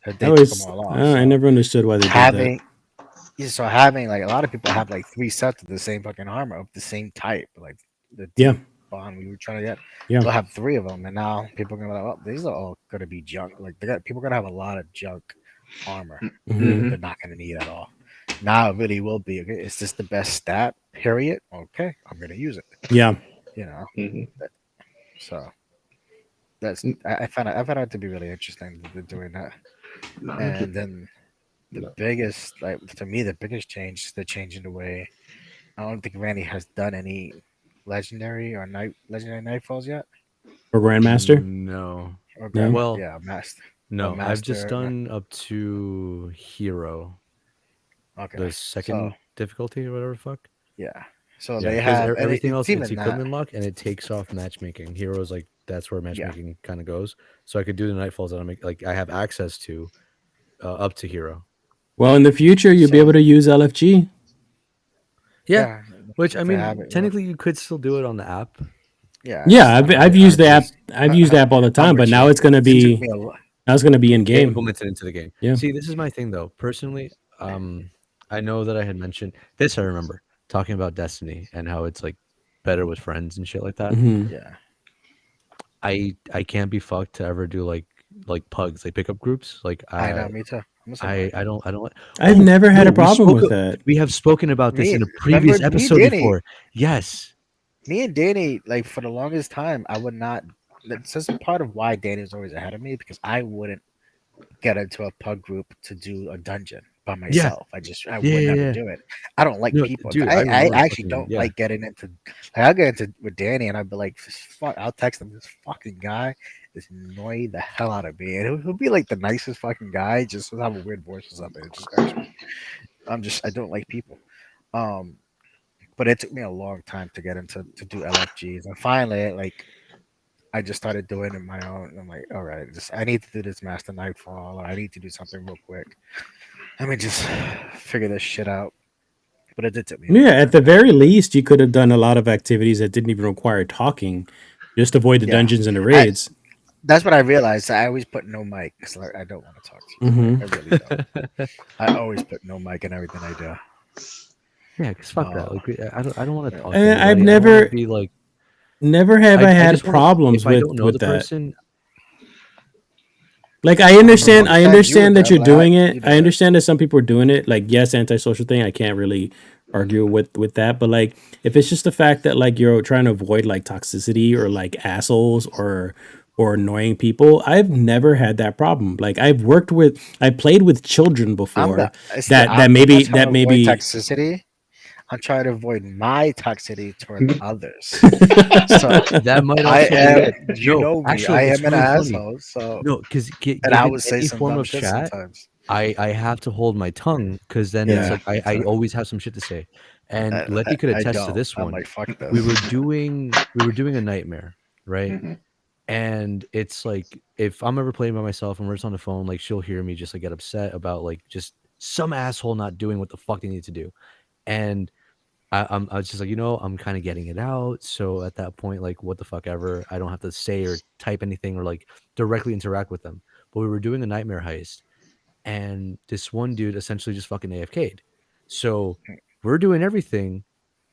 They I took them all off. I never understood why they did that. So having like a lot of people have like 3 sets of the same fucking armor of the same type, like the Yeah. bond we were trying to get. Yeah. They'll have 3 of them, and now people are gonna be like, well, these are all gonna be junk. Like people are gonna have a lot of junk armor Mhm. they're not gonna need at all. Now it really will be. Okay, is this the best stat? Period. Okay, I'm gonna use it. Yeah. So that's I found it to be really interesting that they're doing that. And then the biggest, like to me, the biggest change is the change in the way. I don't think Randy has done any legendary nightfalls yet. Or Grandmaster. No. Or No? Well, yeah, master. No, I've just Master. done up to hero, Okay. the second So difficulty or whatever the fuck. yeah. So Yeah, they 'cause have everything it's else. even It's that. equipment lock, and it takes off matchmaking. Heroes like that's where matchmaking kind of goes. So I could do the nightfalls that I have access to up to hero. Well, in the future, you'll be able to use LFG. Yeah, which if I they mean, have it, technically you could still do it on the app. Yeah. Yeah, it's- I've used the app. just- I've used the app all the time, I'm but with now you. it's gonna It took be me a lo- now it's gonna be in They game. implement it into the game. Yeah. See, this is my thing though. Personally, I know that I had mentioned this. I remember talking about Destiny and how it's like better with friends and shit like that. Mhm. Yeah. I can't be fucked to ever do like pugs, like pickup groups. Like I know, me too. I don't I've Oh, never had no, a problem with that. we have spoken about this Me- in a previous remember me, episode Danny? before. Yes. Me and Danny, like for the longest time, I would not. This is part of why Danny was always ahead of me because I wouldn't get into a pug group to do a dungeon by myself. I would never do it. I don't like No, people. dude, I I remember actually fucking- don't yeah. like getting into. Like, I'll get into with Danny and I'd be like, "Fuck!" I'll text him. This fucking guy is annoying the hell out of me, and he'll be like the nicest fucking guy, just have a weird voice or something. It just irks me. I don't like people. But it took me a long time to get into to do LFGs, and finally, like, I just started doing it my own. And I'm like, all right, I need to do this Master Nightfall, or I need to do something real quick. Let me just figure this shit out. But it did take me. Yeah, at the very least, you could have done a lot of activities that didn't even require talking. Just avoid the dungeons and the raids. That's what I realized. I always put no mic because I don't want to talk to you. Mhm. I really don't. I always put no mic in everything I do. Yeah, because fuck that. Like, I don't want to talk. To And anybody. I've I don't never- wanna be like. Never have I had just wanna- problems if I don't with know the that. person. Like I understand understand that you you're would, doing but it. I understand that some people are doing it. Like yes, antisocial thing. I can't really argue with that. But like, if it's just the fact that like you're trying to avoid like toxicity or like assholes or annoying people, I've never had that problem. Like I've played with children I'm before not. It's the, that I'm not trying that to avoid maybe toxicity. I'm trying to avoid my toxicity toward others. So That might I also be am. it. You No, know me. I actually, it's am an really funny. asshole. So No, because and I given would say any some form dumb of shit chat, sometimes. I have to hold my tongue because then it's Yeah. like I always have some shit to say. And I, Lecky could I attest to don't. this I'm one. like fuck We this. were doing a nightmare, right? And it's like if I'm ever playing by myself and we're just on the phone, like she'll hear me just like get upset about like just some asshole not doing what the fuck they need to do. And I was just like, I'm kind of getting it out. So at that point, like, what the fuck ever. I don't have to say or type anything or like directly interact with them. But we were doing a nightmare heist, and this one dude essentially just fucking AFK'd. So we're doing everything,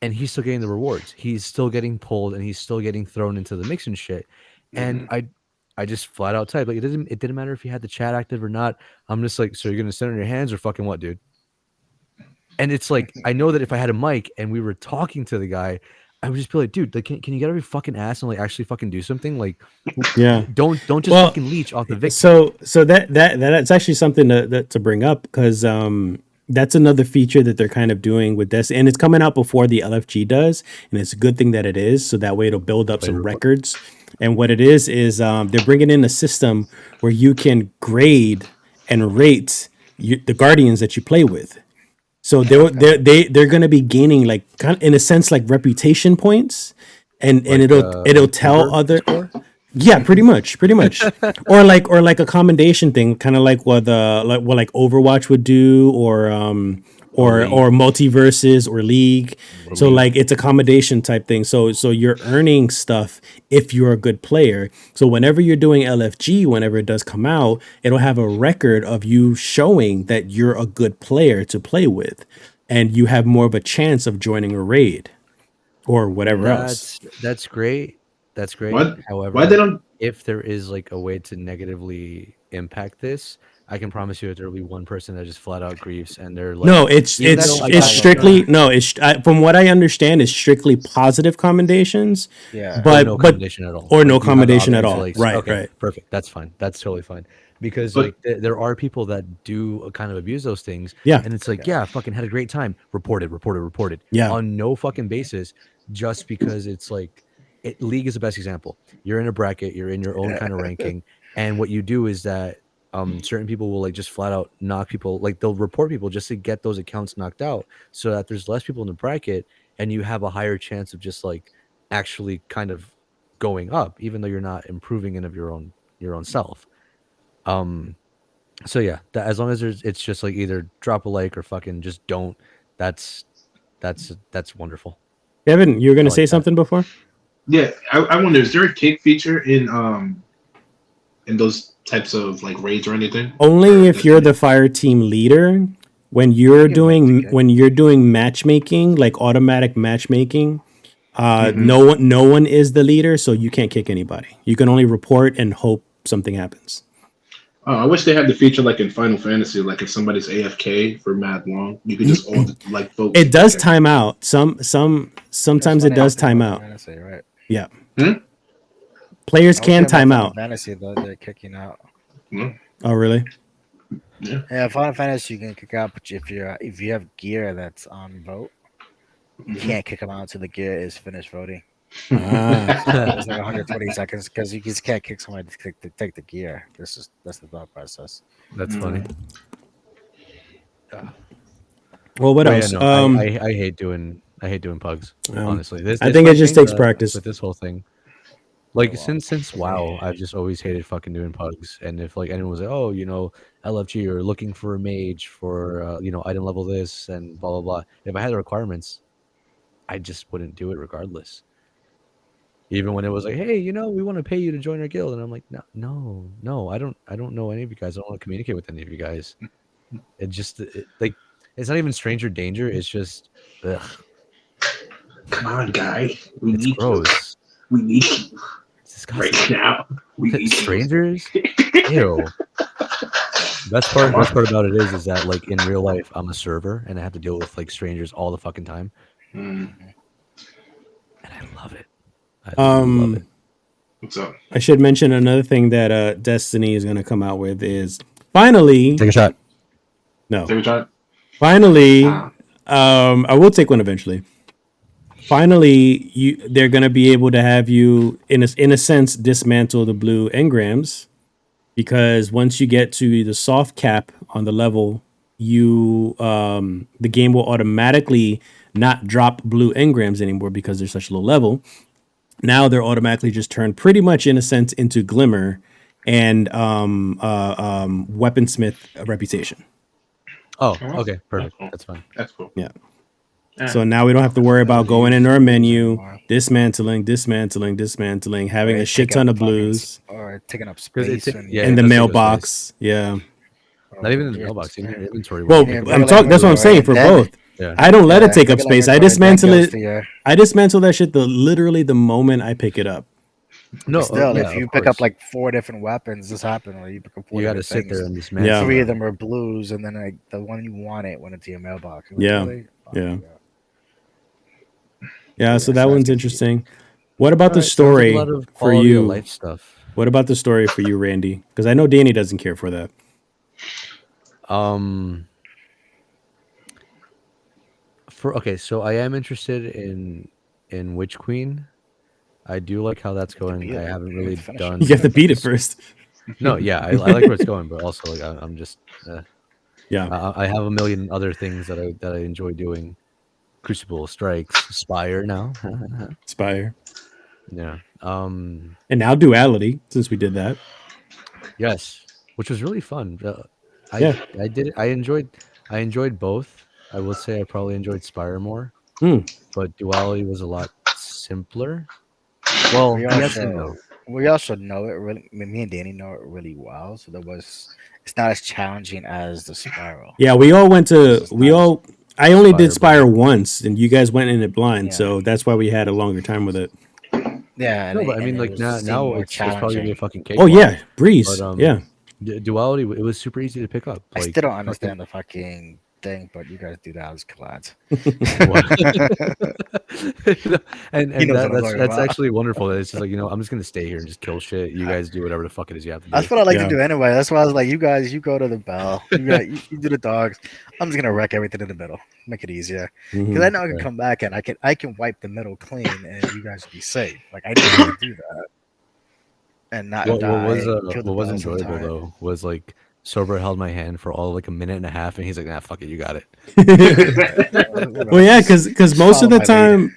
and he's still getting the rewards. He's still getting pulled, and he's still getting thrown into the mix and shit. And I just flat out typed like it didn't matter if he had the chat active or not. I'm just like, so you're gonna sit on your hands or fucking what, dude? And it's like, I know that if I had a mic and we were talking to the guy, I would just be like, dude, like, can you get every fucking ass and like actually fucking do something? Like, Yeah. don't just Well, fucking leech off the victim. so that's actually something to bring up because that's another feature that they're kind of doing with this, and it's coming out before the LFG does, and it's a good thing that it is, so that way it'll build up Play some report. records. And what it is they're bringing in a system where you can grade and rate the guardians that you play with. So they're going to be gaining like kind of, in a sense, like reputation points, and Like, it'll like tell Uber other. score? Yeah, pretty much, or like a commendation thing, kind of like what Overwatch would do, or League. multiverses or League. So League. like it's a commendation type thing. So you're earning stuff if you're a good player. So whenever you're doing LFG, whenever it does come out, it'll have a record of you showing that you're a good player to play with, and you have more of a chance of joining a raid or whatever else. That's great. That's great. Why they However, don't? if there is like a way to negatively impact this, I can promise you that there'll be one person that just flat out grieves and they're like, No, it's even it's though I it's got strictly no. It's from what I understand, it's strictly positive commendations, Yeah. or but no commendation at all, or no like you have the commendation at option to all. like Right, okay, right. perfect, that's fine, that's totally fine, because But like there are people that do kind of abuse those things, Yeah, and it's like, yeah, fucking had a great time, reported yeah, on no fucking basis, just because it's like League is the best example. You're in a bracket, you're in your own kind of ranking, and what you do is that certain people will like just flat out knock people, like they'll report people just to get those accounts knocked out so that there's less people in the bracket and you have a higher chance of just like actually kind of going up, even though you're not improving in of your own self. um so yeah, that, as long as it's just like either drop a like or fucking just don't, that's that's wonderful. Kevin, you were I gonna like say that. something before? yeah, I wonder, is there a kick feature in those types of like raids or anything? Only Or if you're the fire team leader. When you're Give them to kick. doing matchmaking, like automatic matchmaking, Mhm. no one is the leader, so you can't kick anybody. You can only report and hope something happens. Oh, I wish they had the feature like in Final Fantasy, like if somebody's AFK for mad long, you could just all like vote. It to does kick time out. That's Sometimes it funny does after time Final out. Fantasy, right? Yeah, him. players I was can thinking about time Final out. Fantasy though. They're kicking out. Hmm? Oh, really? Yeah. Yeah, Final Fantasy you can kick out, but if you have gear that's on vote, you can't kick them out until the gear is finished voting. Ah, It's like 120 seconds because you just can't kick somebody to take the gear. That's the thought process. That's funny. well, what But yeah, else? no, I hate doing pugs. Honestly, I think might it just change takes practice. with this whole thing. Like Oh, well. since WoW, I've just always hated fucking doing pugs. And if like anyone was like, oh, LFG or looking for a mage for item level this and blah blah blah. If I had the requirements, I just wouldn't do it regardless. Even when it was like, hey, we want to pay you to join our guild, and I'm like, no, I don't know any of you guys. I don't want to communicate with any of you guys. It just like it's not even stranger danger. It's just, ugh, Come on, guy. We it's need gross. you. We need you It's disgusting. right now. We need you. Strangers, ew. Best part about it is that like in real life, I'm a server and I have to deal with like strangers all the fucking time, Mm, and I love it. I love it. what's up? I should mention another thing that Destiny is going to come out with is finally. Take a shot. No, Take a shot. finally. Ah. I will take one eventually. Finally, they're going to be able to have you in a sense dismantle the blue engrams, because once you get to the soft cap on the level, the game will automatically not drop blue engrams anymore because they're such low level. Now they're automatically just turned pretty much in a sense into glimmer and weaponsmith reputation. Oh, Oh, okay, perfect. cool. That's fine. That's cool. Yeah. Yeah. So now we don't have to worry about going into our menu, dismantling, having Or a shit taking ton up of blues or taking up 'Cause space. it- and yeah, in it the does take up mailbox. Yeah. Not even in the Yeah, mailbox, in your inventory. Well, Yeah, I'm regular talking. That's what I'm inventory, saying for then- both. Yeah. I don't let it take up regular space. I inventory, dismantle that it. goes to your- I dismantle that shit literally the moment I pick it up. No, Still, yeah, if you of pick up course. like 4 different weapons, this happened. Where you pick up 4 you got to different sit there things. and dismantle. Yeah. 3 of them. them are blues, and then like the one you wanted went into your mailbox. You're Yeah. really? Fuck Yeah. yeah. So that so one's that's interesting. What about the Alright, sounds like story a lot of for quality of you? life stuff. What about the story for you, Randy? Because I know Danny doesn't care for that. So I am interested in Witch Queen. I do like how that's going. beat I it. haven't You really have to finish it. done. You have to beat it first. No, yeah, I like where it's going, but also like I'm just. Yeah. I have a million other things that I enjoy doing. Crucible, Strikes, Spire now. Spire. Yeah. And now duality, since we did that. Yes, which was really fun. Yeah. I did it. I enjoyed both. I will say I probably enjoyed Spire more, Hmm. but Duality was a lot simpler. Well, We yes and no. also know it really. Me and Danny know it really well, so it's not as challenging as the Spiral. Yeah, we all went to. It's not I only did Spire Spire once, and you guys went in it blind, Yeah. so that's why we had a longer time with it. Yeah, No, but I and mean, it like was now seemed more it's probably gonna be a challenging. fucking Oh cakewalk. yeah, breeze. But Yeah. Duality, it was super easy to pick up. I Like, still don't fucking- understand the fucking thing, but you guys do that as collides. and He knows what I'm that's talking about. actually wonderful. That it's just like, I'm just gonna stay here and just kill shit. You guys do whatever the fuck it is you have to do. That's what I like Yeah. to do anyway. That's why I was like, you guys, you go to the bell. You do the dogs. I'm just gonna wreck everything in the middle, make it easier. Because Mhm. I know I can Yeah. come back and I can wipe the middle clean, and you guys will be safe. Like I know how to do that, and not What die. was and kill the what was bells enjoyable sometime. though was like Sober held my hand for all like a minute and a half, and he's like, "Nah, fuck it, you got it." Well, yeah, because most of the follow my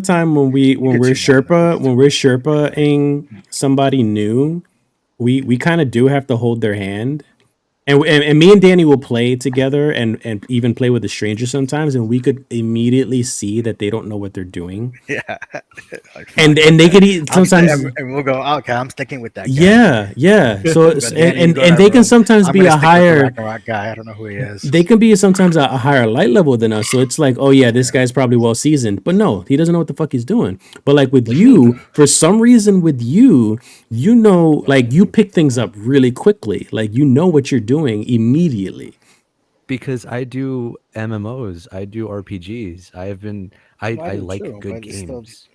time when we're get you, man. Sherpaing somebody new, we kind of do have to hold their hand. And me and Danny will play together and even play with a stranger sometimes, and we could immediately see that they don't know what they're doing. Yeah, like, And they could sometimes. and we'll go. Okay, I'm sticking with that guy. Yeah. So But Danny, you and go in that they can room, sometimes I'm be gonna a stick with the higher. Ragnarok guy. I don't know who he is. They can be sometimes a higher light level than us. So it's like, oh yeah, this guy's probably well seasoned. But no, he doesn't know what the fuck he's doing. But like with you, for some reason with you, like you pick things up really quickly. Like you know what you're doing immediately. Because I do MMOs, I do RPGs. I do like too, good but it's still- games.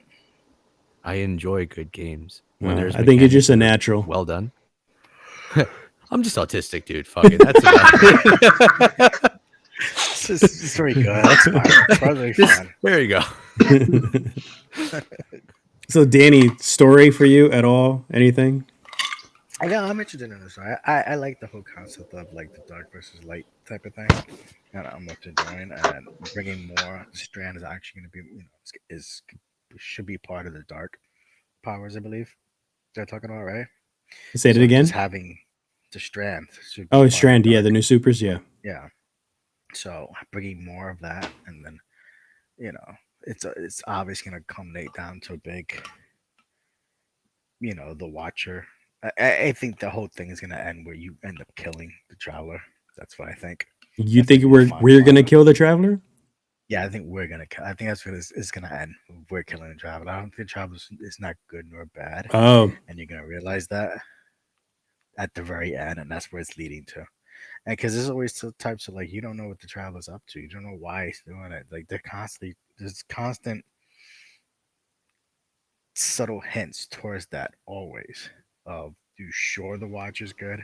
I enjoy good games. When there's I think you're just a mechanics that are natural. well done. I'm just autistic, dude. Fuck it. That's about it. It's very good. That's fine. It's probably fun. There you go. So Danny, story for you at all? Anything? Yeah, I'm interested in this. I like the whole concept of like the dark versus light type of thing, and I'm up to doing and bringing more. Strand is actually going to be, should be part of the dark powers, I believe they're talking about, right? Say it So again. just having the Strand. should be Oh, part of Strand. the Yeah, dark. the new supers. Yeah. Yeah. So bringing more of that, and then it's obviously going to culminate down to a big, the Watcher. I think the whole thing is going to end where you end up killing the Traveler. That's what I think. You That's think gonna be a fun we're gonna part. kill the Traveler? Yeah, I think we're gonna. I think that's what it's gonna end. We're killing the Traveler. I don't think Traveler is not good nor bad, Oh, and you're gonna realize that at the very end, and that's where it's leading to. And because there's always two types of like you don't know what the traveler's up to. You don't know why he's doing it. Like they're constantly there's constant subtle hints towards that always. You sure the watch is good?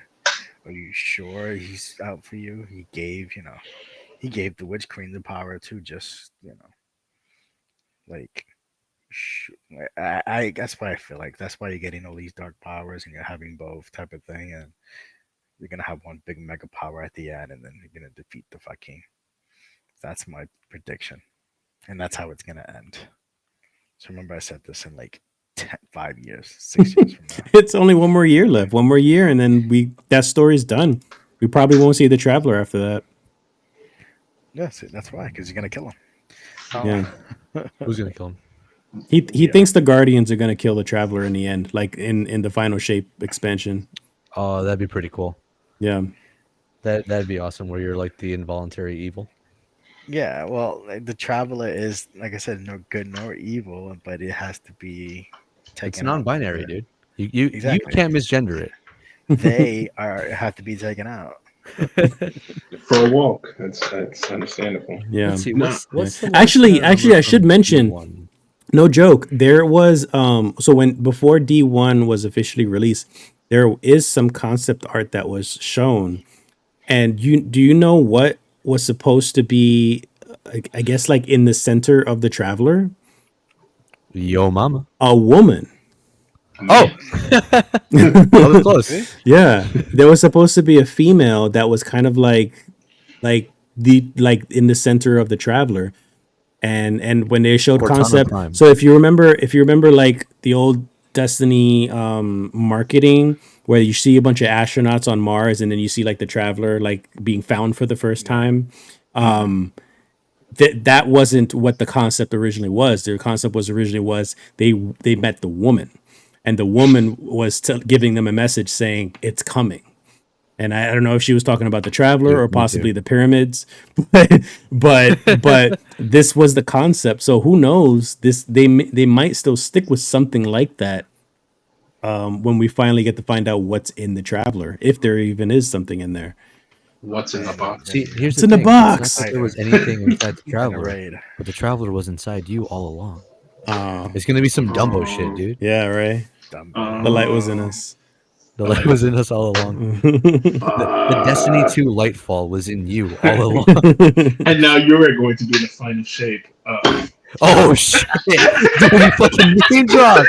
Are you sure he's out for you? He gave the witch queen the power to just like I that's why I feel like that's why you're getting all these dark powers and you're having both type of thing, and you're gonna have one big mega power at the end, and then you're gonna defeat the fucking. That's my prediction, and that's how it's gonna end. So remember, I said this in like 5 years, 6 years from now. It's only one more year left. One more year, and then that story's done. We probably won't see the Traveler after that. Yes, that's why, because you're gonna kill him. Yeah. Who's gonna kill him? He thinks the Guardians are gonna kill the Traveler in the end, like in the Final Shape expansion. Oh, that'd be pretty cool. Yeah. That'd be awesome. Where you're like the involuntary evil. Yeah, well, like, the traveler is, like I said, no good nor evil, but it has to be taken. It's non-binary, out. dude. You Exactly. can't misgender it. They have to be taken out. For a walk. That's understandable. Yeah. Let's see. What's the last Actually, thing I remember I should from mention, D1? no joke, there was so before D1 was officially released, there is some concept art that was shown. And do you know what was supposed to be, I guess, like in the center of the Traveler? Yo, mama. A woman. Oh, that was close. Yeah, there was supposed to be a female that was kind of like in the center of the Traveler, and when they showed Cortana concept, Prime. so if you remember like the old Destiny marketing where you see a bunch of astronauts on Mars and then you see like the Traveler like being found for the first time, that wasn't what the concept originally was. Their concept was they met the woman, and the woman was giving them a message saying it's coming. And I don't know if she was talking about the Traveler or possibly the pyramids, but this was the concept. So who knows? They might still stick with something like that when we finally get to find out what's in the Traveler, if there even is something in there. What's in the box? See, here's It's the in the thing. box. It's not that there was anything inside the In a Traveler, raid. but the Traveler was inside you all along. Oh, It's gonna be some Dumbo shit, dude. yeah, right. The light was in us. The light was in us all along. The Destiny 2 Lightfall was in you all along. And now you're going to be the final shape. Oh shit! Dude, you fucking name drop.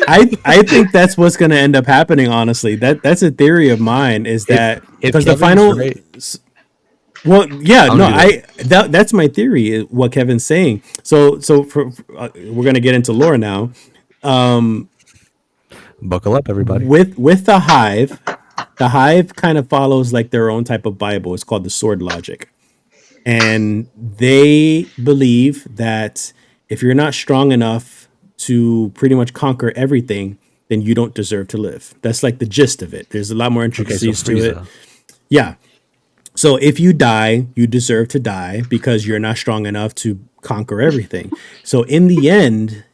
I think that's what's going to end up happening. Honestly, that's a theory of mine. Is that because the final? Well, yeah, no, that's my theory. What Kevin's saying. So we're gonna get into lore now. Buckle up, everybody. With the Hive kind of follows like their own type of Bible. It's called the Sword Logic, and they believe that if you're not strong enough to pretty much conquer everything, then you don't deserve to live. That's like the gist of it. There's a lot more intricacies to it. Yeah. So if you die, you deserve to die because you're not strong enough to conquer everything. So in the end,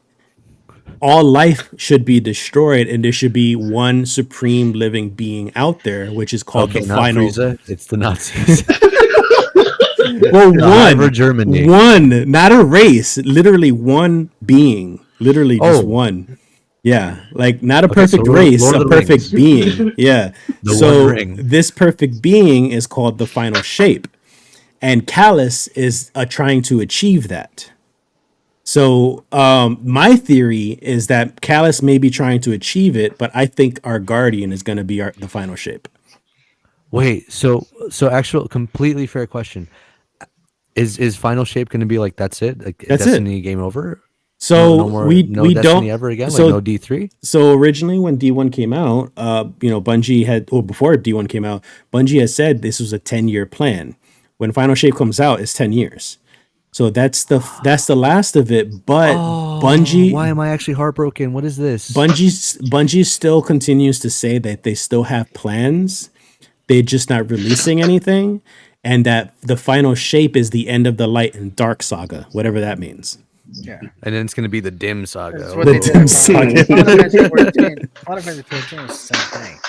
all life should be destroyed, and there should be one supreme living being out there, which is called the final. Frieza, it's the Nazis. Well, Germany. One, not a race. Literally one being. Literally just one. Yeah, like not a perfect race, a perfect being. Yeah. So this perfect being is called the final shape, and Callus is trying to achieve that. So my theory is that Callus may be trying to achieve it, but I think our Guardian is going to be the final shape. Wait, so actual completely fair question. Is final shape going to be like that's it? Like that's Destiny it. Game over? So no more, we Destiny don't ever again. So, like no D3. So originally, when D1 came out, Bungie had, or before D1 came out, Bungie had said this was a 10-year plan. When Final Shape comes out, it's 10 years. So that's the last of it. But Bungie, why am I actually heartbroken? What is this? Bungie still continues to say that they still have plans. They're just not releasing anything, and that the final shape is the end of the Light and Dark saga, whatever that means. Yeah. And then it's gonna be the Dim Saga. That's Oh, what The they did. Dim in Saga. Final Fantasy 14. Final Fantasy 14 was the same thing.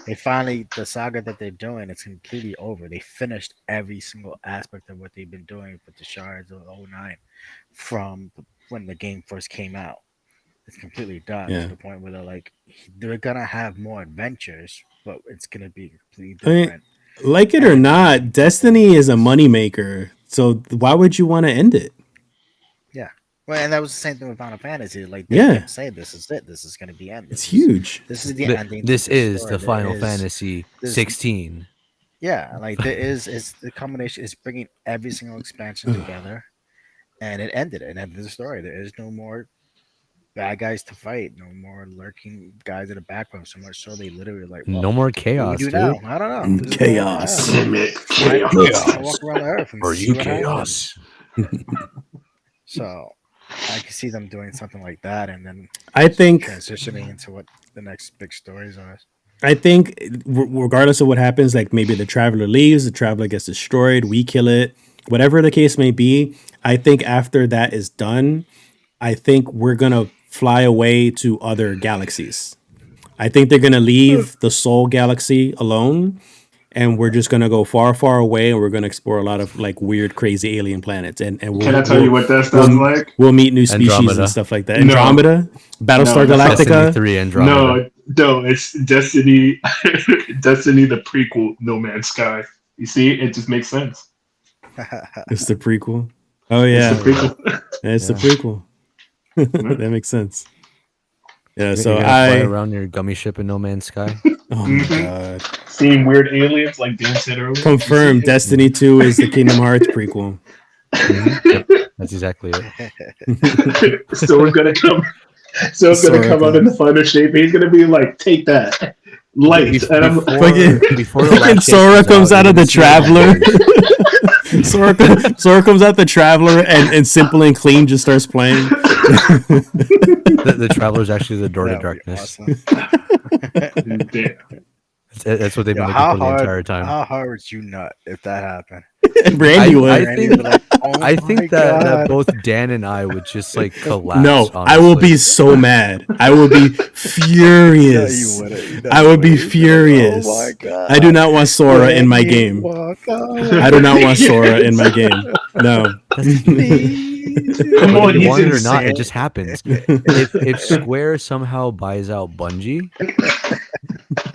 They finally, the saga that they're doing, it's completely over. They finished every single aspect of what they've been doing with the shards of 09 from when the game first came out. It's completely done Yeah. to the point where they're gonna have more adventures, but it's gonna be completely I mean, different. like it or not, Destiny is a moneymaker. So why would you want to end it? Yeah. Well, and that was the same thing with Final Fantasy. Like they Yeah. kept saying, "This is it. This is gonna be end. It's huge. This is the ending. This to this is story. the Final There is- Fantasy there's- 16. Yeah, like there is the combination is bringing every single expansion together, and it ended the story. There is no more bad guys to fight, no more lurking guys in the background. So much so they literally like, well, No more what do we chaos, do dude. now? I don't know. This is Chaos. what Damn it. I Chaos. walk around the earth and Are see you what happens. chaos? So I can see them doing something like that, and then I think transitioning into what the next big stories are. Regardless of what happens, like maybe the Traveler leaves, the Traveler gets destroyed, we kill it, whatever the case may be. I think after that is done, I think we're gonna fly away to other galaxies. I think they're gonna leave the Soul Galaxy alone, and we're just gonna go far, far away, and we're gonna explore a lot of like weird, crazy alien planets. And Can I tell you what that sounds like? We'll meet new species Andromeda. and stuff like that. No. Andromeda, Battlestar No, that's Destiny Galactica. 3 Andromeda. No, it's Destiny. Destiny, the prequel, No Man's Sky. You see, it just makes sense. It's the prequel. Oh It's yeah, the prequel. it's the prequel. That makes sense. Yeah, so You're gonna fly around your gummy ship in No Man's Sky. Oh my god. Seeing weird aliens like Dan said earlier. Confirmed. Destiny 2 is the Kingdom Hearts prequel. That's exactly it. Sora's gonna come. Sora's gonna come out in the final shape. He's gonna be like, "Take that, light." And I'm Before the Fucking last Sora shape comes out of the you're gonna see it. Sora comes out the Traveler and Simple and Clean just starts playing. The Traveler's actually the door to That would be darkness. awesome. damn. That's what they've been Yo, looking for the entire time. How hard would you nut if that happened? Randy would. I Randy think- would be like, "Oh I my think that God." both Dan and I would just like collapse. No, I will honestly. be so mad. I will be furious. No, you wouldn't. I would be You'd like, furious. "Oh my God." I do not want Sora in my Randy, game. walk on. I do not want Sora in my game. No. Please. Come on, Whether you he's want it or not, insane. it just happens. If Square somehow buys out Bungie,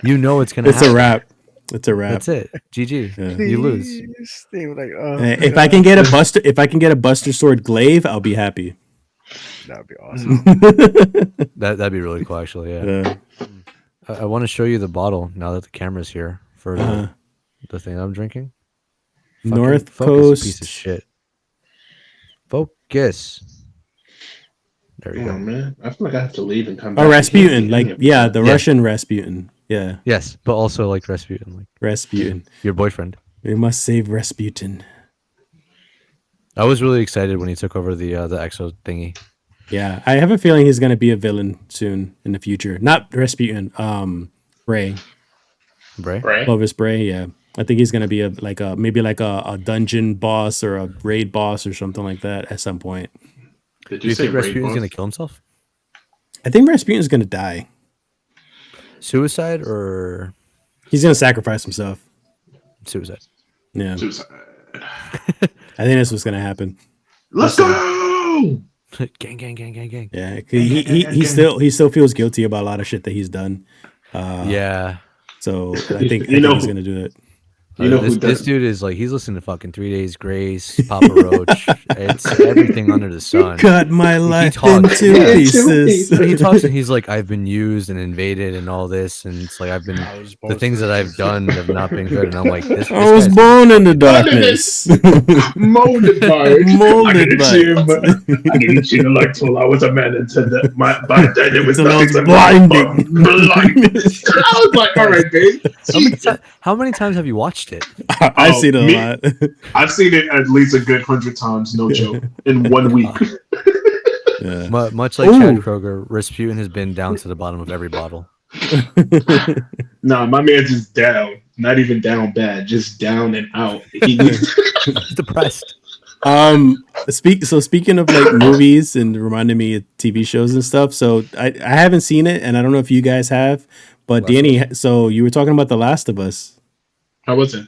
you know it's gonna It's happen. a wrap. It's a wrap. That's it. GG. Yeah. You lose. Please. They were like, oh, If God. I can get a Buster Sword glaive, I'll be happy. That would be awesome. That'd be really cool, actually. Yeah. I want to show you the bottle now that the camera's here for the thing I'm drinking. Fucking North focus, piece of Coast. shit. Focus. There we Oh go. man, I feel like I have to leave and come back. Oh, I can't Rasputin. see Like, any of yeah, that. the Yeah. Russian Rasputin. Yeah, Yes, but also like Rasputin, like Rasputin. your boyfriend. We must save Rasputin. I was really excited when he took over the exo thingy. Yeah, I have a feeling he's gonna be a villain soon in the future. Not Rasputin. Bray. Bray? Right? Clovis Bray. Yeah, I think he's gonna be maybe a dungeon boss or a raid boss or something like that at some point. Did Do you you say think raid Rasputin's boss? gonna kill himself? I think Rasputin's gonna die. Suicide or He's gonna sacrifice himself. suicide? Yeah, Suicide. I think that's what's gonna happen. Let's go. Gang, gang, gang, gang, gang. Yeah, 'cause he still feels guilty about a lot of shit that he's done. Yeah. So I think You know he's who- gonna do it. You know who this does? dude is like he's listening to fucking 3 Days Grace, Papa Roach. It's everything under the sun. Cut my life talks- into yeah. pieces. He talks and he's like, I've been used and invaded and all this, and it's like I've been the things that I've done have not been good, and I'm like, this I was guy's- born in the darkness. Molded by it. Molded by I didn't see the light till I was a man until my by then it was Till I was nothing but blinding. blindness. I was like, all right, babe. How many times have you watched it? I've Oh, seen it a me- lot. I've seen it at least a good 100 times, no joke, in 1 week. Yeah. Much like Ooh. Chad Kroger, Rasputin has been down to the bottom of every bottle. Nah, my man's just down. Not even down bad, just down and out. He needs He's depressed. Speaking of like movies and reminding me of TV shows and stuff. So I haven't seen it, and I don't know if you guys have. But Last Danny, so you were talking about The Last of Us. How was it?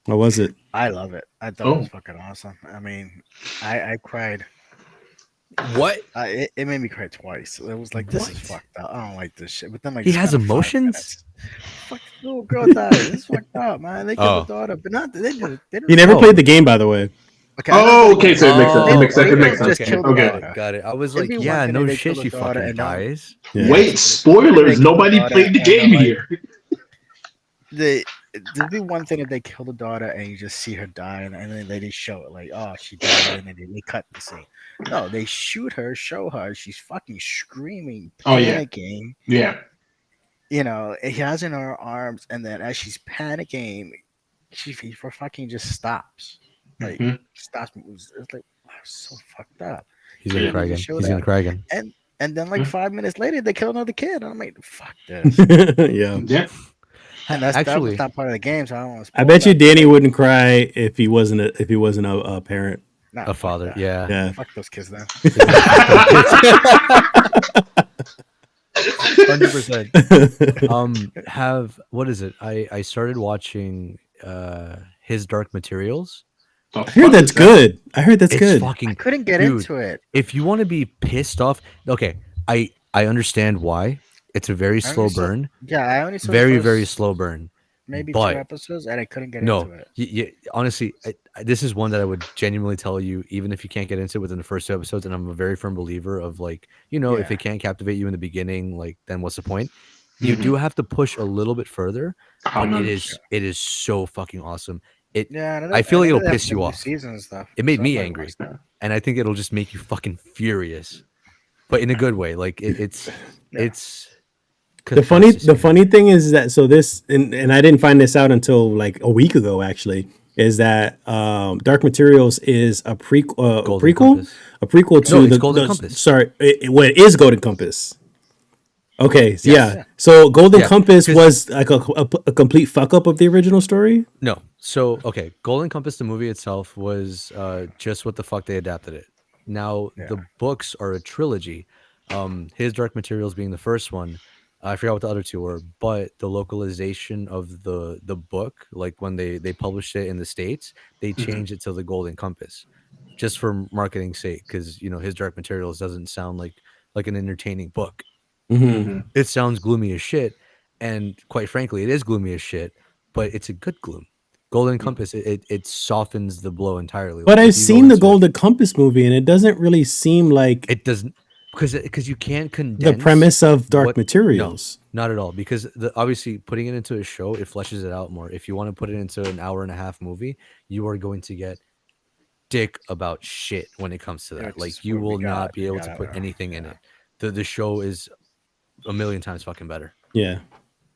What was it? I love it. I thought it was Oh. fucking awesome. I mean, I cried. What? It made me cry twice. It was like, this is What? fucked up. I don't like this shit. But then like He it's has been 5 emotions? minutes. Fuck, little girl died. This is fucked up, man. They killed Oh. the daughter, but not they did. They didn't. You never Oh. played the game, by the way. Okay, I never Oh, played the okay, game. so it makes sense. It makes sense. It makes Just sense. killed the Okay. daughter. Got it. I was It'd like, be yeah, one thing no if they shit, kill she the daughter fucking and don't- dies. Yeah. Wait, They spoilers. kill the Nobody daughter played the and they're game like- here. There'd be one thing if they kill the daughter and you just see her die, and then they show it like, oh, she died, and then they cut the scene. No, they shoot her, show her, she's fucking screaming, Oh, yeah. panicking. Yeah. You know, he has her in her arms, and then as she's panicking, he fucking just stops. Like, Mhm. stops. It's like, wow, so fucked up. He's gonna Yeah, cry they again. just showed He's that. gonna cry again. And then, like, Mhm. 5 minutes later, they kill another kid. And I'm like, fuck this. Yeah. Yeah. And that Actually- was not part of the game, so I don't want to I bet you Danny wouldn't cry if he wasn't a parent. Nah, A father, fuck that. yeah. Yeah. Fuck those kids then. 100%. What is it? I started watching His Dark Materials. The I heard fuck that's is that? good. I heard that's It's good. fucking I couldn't get dude, into it. If you want to be pissed off, okay, I understand why. It's a very I slow only saw- burn. Yeah, I only saw the Very, first very slow burn. maybe but- 2 episodes, and I couldn't get No, into it. honestly, this is one that I would genuinely tell you, even if you can't get into it within the first 2 episodes. And I'm a very firm believer of like, if Yeah. it can't captivate you in the beginning, like, then what's the point? You Mhm. do have to push a little bit further, How but much? it is so fucking awesome. Yeah, and I feel like know it'll they have piss you new off. Season and stuff. It made so I me might angry. watch that. And I think it'll just make you fucking furious, but in a good way. Like it's Yeah. it's The funny thing is that and I didn't find this out until like a week ago actually, is that Dark Materials is a prequel Golden Compass. a prequel to No, it's the Golden Compass. Sorry, it is Golden Compass. Okay, Yes. yeah. So Golden Yeah, Compass 'cause- was like a complete fuck up of the original story. No. So, okay, Golden Compass, the movie itself, was just what the fuck they adapted it. Now, the books are a trilogy. His Dark Materials being the first one. I forgot what the other two were, but the localization of the book, like when they published it in the States, they changed it to the Golden Compass, just for marketing's sake, because His Dark Materials doesn't sound like an entertaining book. Mm-hmm. It sounds gloomy as shit, and quite frankly, it is gloomy as shit, but it's a good gloom. Golden Compass, it softens the blow entirely. But Like, I've if you go seen the into- Golden Compass movie, and it doesn't really seem like It doesn't, because you can't condense the premise of Dark what- Materials. Not at all, because obviously putting it into a show, it fleshes it out more. If you want to put it into an hour and a half movie, you are going to get dick about shit when it comes to that. It's Like, you what we will got, not be we able got to it put now. anything in Yeah. it. The show is a million times fucking better. Yeah.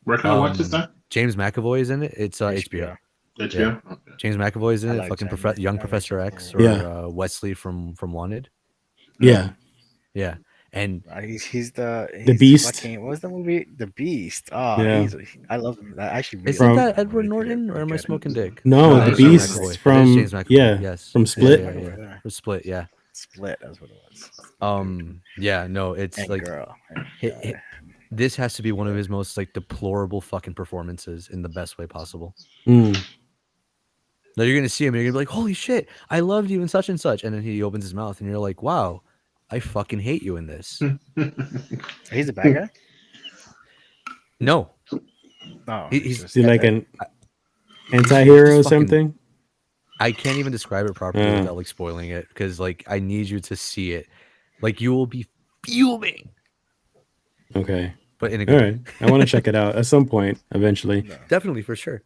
Where can I watch this time? James McAvoy is in it. It's HBO. HBO. Okay. James McAvoy is in I it. like Fucking James. young I like Professor James X, McAvoy. or Yeah. Wesley from Wanted. Yeah. Yeah, and He's the Beast. Fucking, what was the movie? The Beast. Oh, Yeah. I love him. I actually really isn't From- that Edward really Norton, good, or am I good. smoking dick? No, No, the it's James Beast McAvoy. That from is James McAvoy, yeah, yes, from Split. Yeah. For Split, yeah. Split, that's what it was. Yeah, no, it's And like girl. this has to be one of his most like deplorable fucking performances in the best way possible. Mm. Now you're gonna see him, and you're gonna be like, "Holy shit, I loved you," and such, and then he opens his mouth, and you're like, "Wow, I fucking hate you in this." He's a bad guy? No, No. He's- just- Is he like an anti-hero or He's fucking- something? I can't even describe it properly Yeah. without like spoiling it, because like I need you to see it. Like, you will be fuming, Okay. but in a All good right. way. I want to check it out at some point eventually. Definitely, for sure.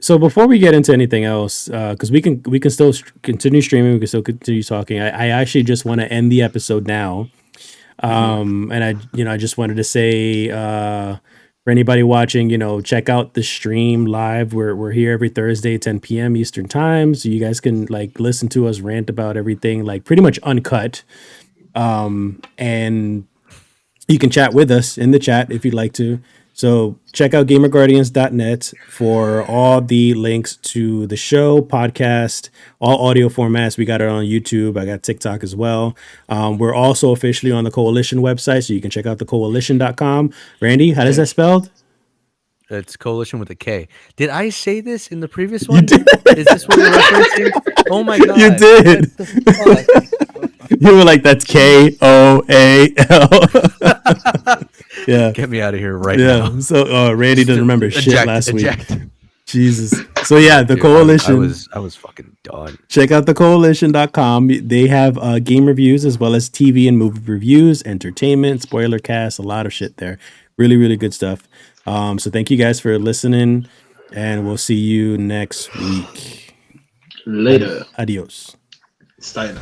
So before we get into anything else, because we can still continue streaming, we can still continue talking. I actually just want to end the episode now, and I just wanted to say for anybody watching, check out the stream live. We're here every Thursday, 10 p.m. Eastern time, so you guys can like listen to us rant about everything, like pretty much uncut, and you can chat with us in the chat if you'd like to. So check out gamerguardians.net for all the links to the show, podcast, all audio formats. We got it on YouTube. I got TikTok as well. We're also officially on the Coalition website, so you can check out thecoalition.com. Randy, how does that spelled? It's Coalition with a K. Did I say this in the previous You one? did. Is this what you're referencing? Oh my god. You did. What the fuck? You were like, that's KOAL. Yeah. Get me out of here right Yeah. now. So Randy doesn't remember shit Eject, last eject. week. Jesus. So yeah, the Dude, Coalition. I was fucking done. Check out thecoalition.com. They have game reviews as well as TV and movie reviews, entertainment, spoiler cast, a lot of shit there. Really, really good stuff. So thank you guys for listening, and we'll see you next week. Later. Adios. Sayonara.